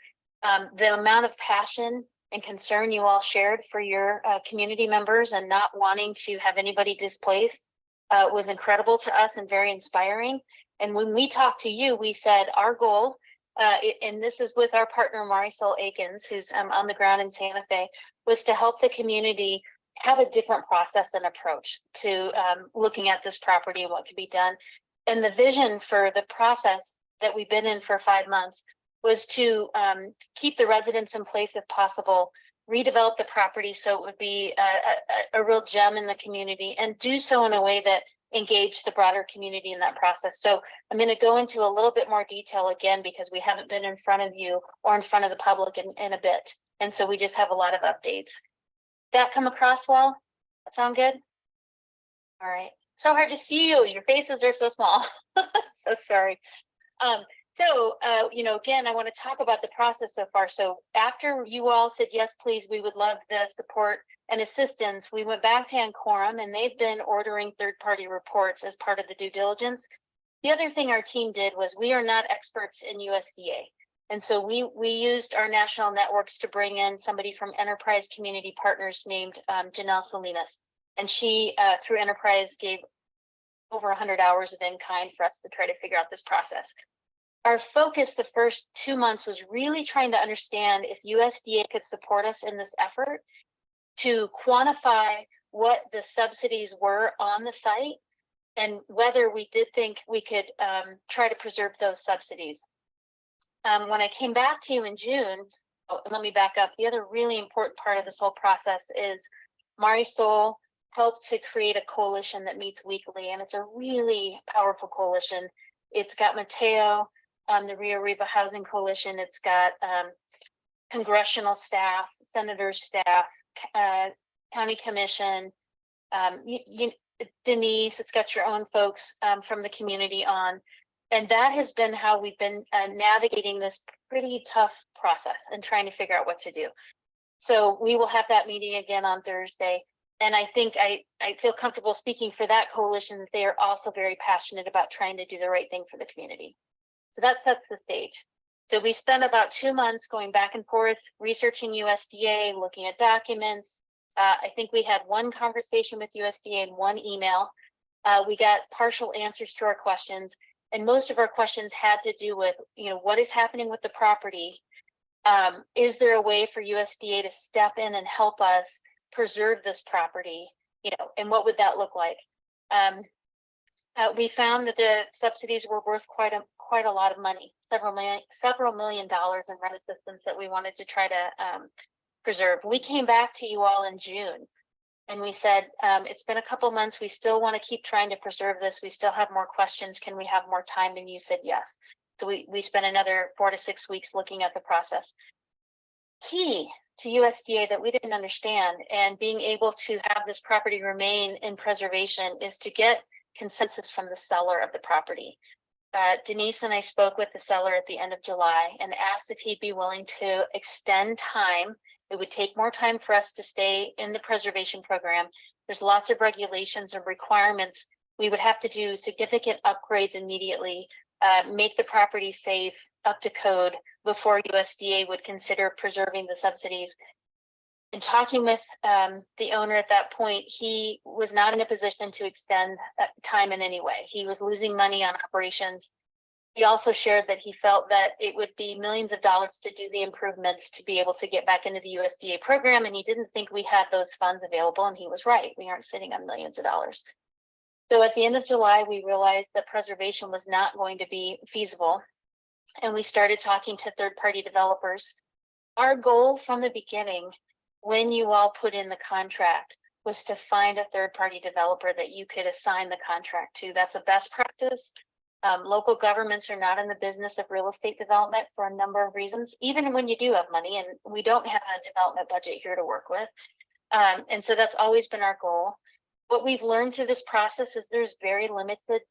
The amount of passion and concern you all shared for your community members and not wanting to have anybody displaced was incredible to us and very inspiring. And when we talked to you, we said our goal, and this is with our partner Marisol Akins, who's on the ground in Santa Fe, was to help the community have a different process and approach to looking at this property and what could be done. And the vision for the process that we've been in for 5 months was to keep the residents in place if possible, redevelop the property so it would be a real gem in the community, and do so in a way that engaged the broader community in that process. So I'm going to go into a little bit more detail again, because we haven't been in front of you or in front of the public in a bit. And so we just have a lot of updates. That come across well? That sound good? All right. So hard to see you. Your faces are so small. So sorry. Again, I want to talk about the process so far. So after you all said, yes, please, we would love the support and assistance, we went back to Ancorum and they've been ordering third-party reports as part of the due diligence. The other thing our team did was, we are not experts in USDA. And so we used our national networks to bring in somebody from Enterprise Community Partners named Janelle Salinas. And she, through Enterprise, gave over 100 hours of in-kind for us to try to figure out this process. Our focus the first 2 months was really trying to understand if USDA could support us in this effort to quantify what the subsidies were on the site and whether we did think we could try to preserve those subsidies. When I came back to you in June, let me back up. The other really important part of this whole process is Marisol helped to create a coalition that meets weekly, and it's a really powerful coalition. It's got Mateo, the Rio Arriba Housing Coalition. It's got congressional staff, senators' staff, county commission, Denise. It's got your own folks from the community on. And that has been how we've been navigating this pretty tough process and trying to figure out what to do. So we will have that meeting again on Thursday. And I think I feel comfortable speaking for that coalition that they are also very passionate about trying to do the right thing for the community. So that sets the stage. So we spent about 2 months going back and forth, researching USDA, looking at documents. I think we had 1 conversation with USDA and 1 email. We got partial answers to our questions. And most of our questions had to do with, what is happening with the property? Is there a way for USDA to step in and help us preserve this property? And what would that look like? We found that the subsidies were worth quite a lot of money, several million dollars in rent assistance that we wanted to try to preserve. We came back to you all in June. And we said, it's been a couple months. We still want to keep trying to preserve this. We still have more questions. Can we have more time? And you said yes. So we spent another 4 to 6 weeks looking at the process. Key to USDA that we didn't understand, and being able to have this property remain in preservation, is to get consensus from the seller of the property. Denise and I spoke with the seller at the end of July and asked if he'd be willing to extend time. It would take more time for us to stay in the preservation program. There's lots of regulations and requirements. We would have to do significant upgrades immediately, make the property safe, up to code before USDA would consider preserving the subsidies. In talking with the owner at that point, he was not in a position to extend time in any way. He was losing money on operations. He also shared that he felt that it would be millions of dollars to do the improvements to be able to get back into the USDA program, and he didn't think we had those funds available, and he was right. We aren't sitting on millions of dollars. So at the end of July, we realized that preservation was not going to be feasible, and we started talking to third-party developers. Our goal from the beginning, when you all put in the contract, was to find a third-party developer that you could assign the contract to. That's a best practice. Local governments are not in the business of real estate development for a number of reasons, even when you do have money, and we don't have a development budget here to work with. And so that's always been our goal. What we've learned through this process is there's very limited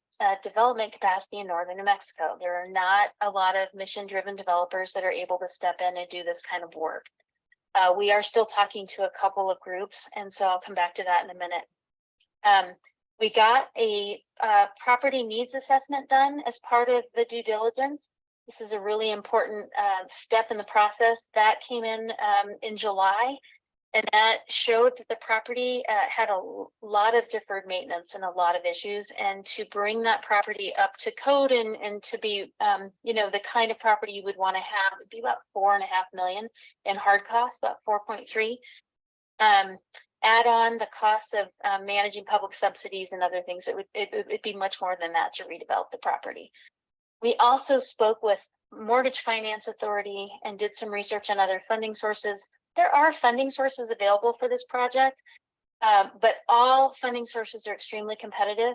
development capacity in northern New Mexico. There are not a lot of mission-driven developers that are able to step in and do this kind of work. We are still talking to a couple of groups, and so I'll come back to that in a minute. We got a property needs assessment done as part of the due diligence. This is a really important step in the process. That came in July, and that showed that the property had a lot of deferred maintenance and a lot of issues. And to bring that property up to code and to be, the kind of property you would want to have would be about $4.5 million in hard costs, about 4.3. Add on the costs of managing public subsidies and other things, it'd be much more than that to redevelop the property. We also spoke with Mortgage Finance Authority and did some research on other funding sources. There are funding sources available for this project, but all funding sources are extremely competitive,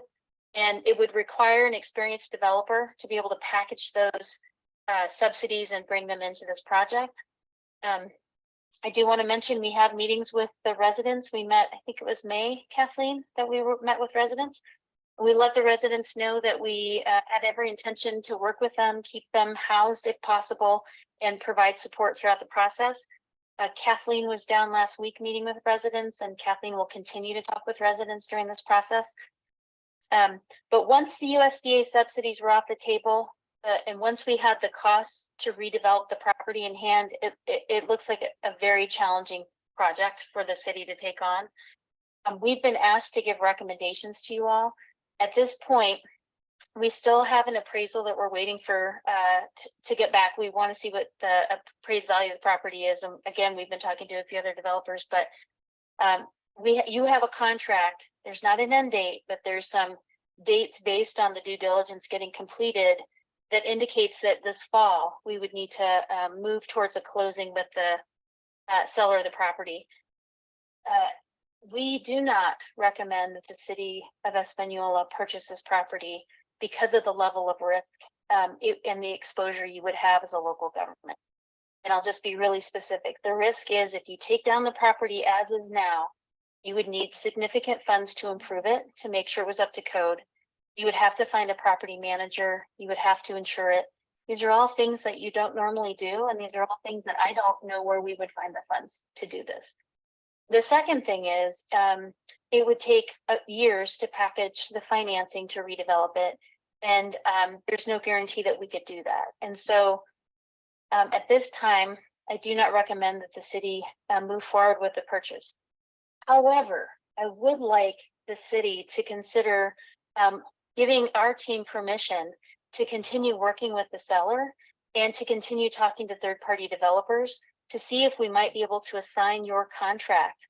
and it would require an experienced developer to be able to package those subsidies and bring them into this project. I do want to mention we had meetings with the residents. We met, I think it was May, Kathleen, that we met with residents. We let the residents know that we had every intention to work with them, keep them housed if possible, and provide support throughout the process. Kathleen was down last week meeting with residents, and Kathleen will continue to talk with residents during this process. But once the USDA subsidies were off the table, and once we had the costs to redevelop the property in hand, it looks like a very challenging project for the city to take on. We've been asked to give recommendations to you all. At this point, we still have an appraisal that we're waiting for to get back. We want to see what the appraised value of the property is. And again, we've been talking to a few other developers, but you have a contract. There's not an end date, but there's some dates based on the due diligence getting completed that indicates that this fall we would need to move towards a closing with the seller of the property. We do not recommend that the city of Espanola purchase this property because of the level of risk and the exposure you would have as a local government. And I'll just be really specific. The risk is if you take down the property as is now, you would need significant funds to improve it, to make sure it was up to code. You would have to find a property manager. You would have to insure it. These are all things that you don't normally do. And these are all things that I don't know where we would find the funds to do this. The second thing is it would take years to package the financing to redevelop it. And there's no guarantee that we could do that. And so at this time, I do not recommend that the city move forward with the purchase. However, I would like the city to consider giving our team permission to continue working with the seller and to continue talking to third-party developers to see if we might be able to assign your contract,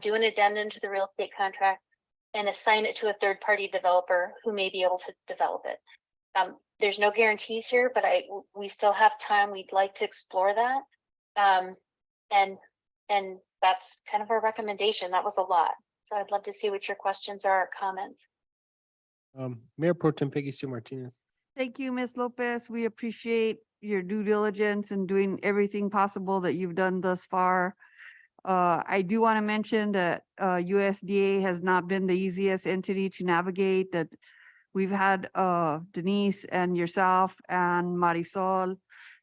do an addendum to the real estate contract and assign it to a third-party developer who may be able to develop it. There's no guarantees here, but we still have time. We'd like to explore that. And that's kind of our recommendation. That was a lot. So I'd love to see what your questions are or comments. Mayor Pro Tem Peggy Sue Martinez. Thank you, Ms. Lopez. We appreciate your due diligence and doing everything possible that you've done thus far. I do want to mention that USDA has not been the easiest entity to navigate, that We've had Denise and yourself and Marisol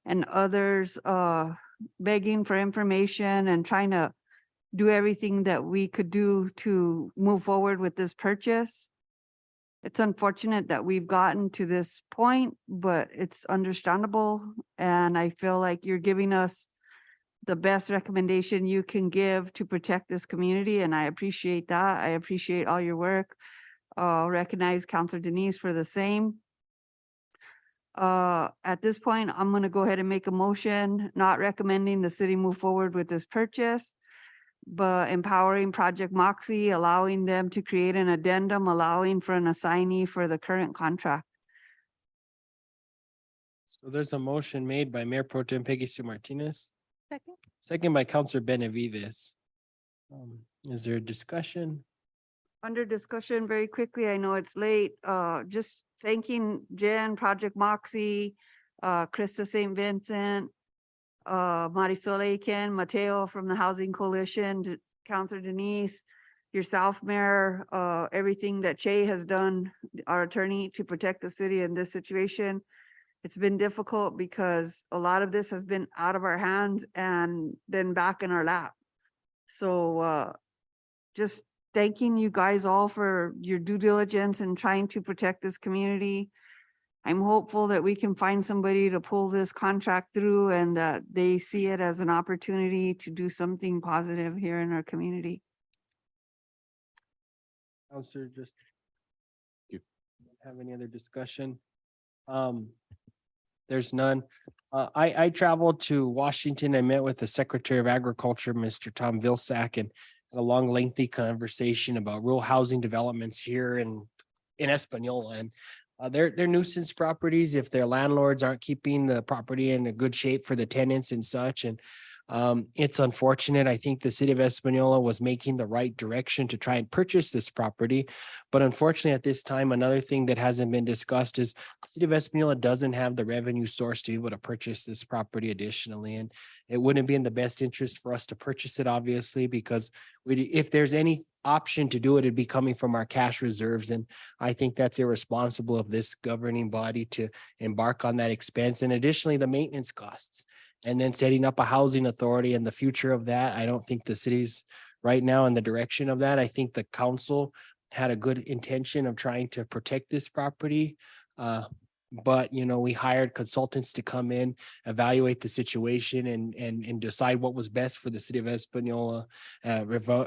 and others begging for information and trying to do everything that we could do to move forward with this purchase. It's unfortunate that we've gotten to this point, but it's understandable. And I feel like you're giving us the best recommendation you can give to protect this community, and I appreciate that. I appreciate all your work. Recognize Counselor Denise for the same. At this point, I'm gonna go ahead and make a motion, not recommending the city move forward with this purchase, but empowering Project Moxie, allowing them to create an addendum, allowing for an assignee for the current contract. So there's a motion made by Mayor Pro Tem Peggy Sue Martinez, Second. second by Counselor Benavides. Is there a discussion? Under discussion very quickly, I know it's late, just thanking Jen, Project Moxie, Krista St. Vincent, Marisol Aiken, Mateo from the Housing Coalition, Counselor Denise, yourself, Mayor, everything that Che has done, our attorney, to protect the city in this situation. It's been difficult because a lot of this has been out of our hands and then back in our lap. So just thanking you guys all for your due diligence and trying to protect this community. I'm hopeful that we can find somebody to pull this contract through and that they see it as an opportunity to do something positive here in our community. Counselor, just. You. Have any other discussion? There's none. I traveled to Washington. I met with the Secretary of Agriculture, Mr. Tom Vilsack, and a long lengthy conversation about rural housing developments here in Espanola. And they're nuisance properties if their landlords aren't keeping the property in a good shape for the tenants and such. And it's unfortunate. I think the city of Espanola was making the right direction to try and purchase this property. But unfortunately, at this time, another thing that hasn't been discussed is the city of Espanola doesn't have the revenue source to be able to purchase this property additionally. And it wouldn't be in the best interest for us to purchase it, obviously, because if there's any option to do it, it'd be coming from our cash reserves. And I think that's irresponsible of this governing body to embark on that expense. And additionally, the maintenance costs. And then setting up a housing authority and the future of that. I don't think the city's right now in the direction of that. I think the council had a good intention of trying to protect this property. But, you know, we hired consultants to come in, evaluate the situation and decide what was best for the city of Espanola,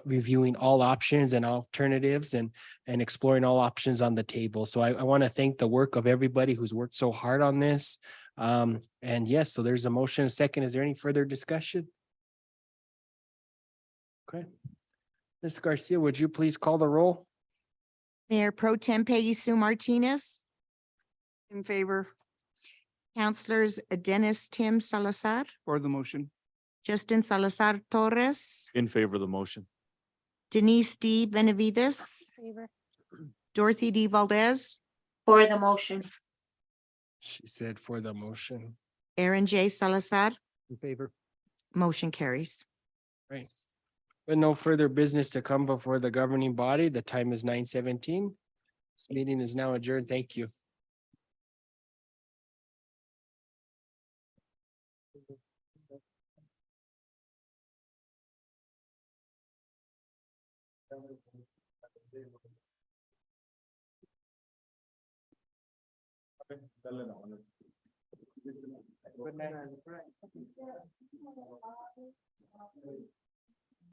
reviewing all options and alternatives and exploring all options on the table. So I want to thank the work of everybody who's worked so hard on this. And yes, so there's a motion, a second. Is there any further discussion? Okay. Ms. Garcia, would you please call the roll? Mayor Pro Tem Peggy Sue Martinez, In favor. Councilors Dennis Tim Salazar, For the motion. Justin Salazar Torres, In favor of the motion. Denise D. Benavides, Favor. Dorothy D. Valdez, For the motion. She said for the motion. Aaron J. Salazar, In favor. motion carries. Right. With no further business to come before the governing body, the time is 9:17. This meeting is now adjourned. Thank you. Good night.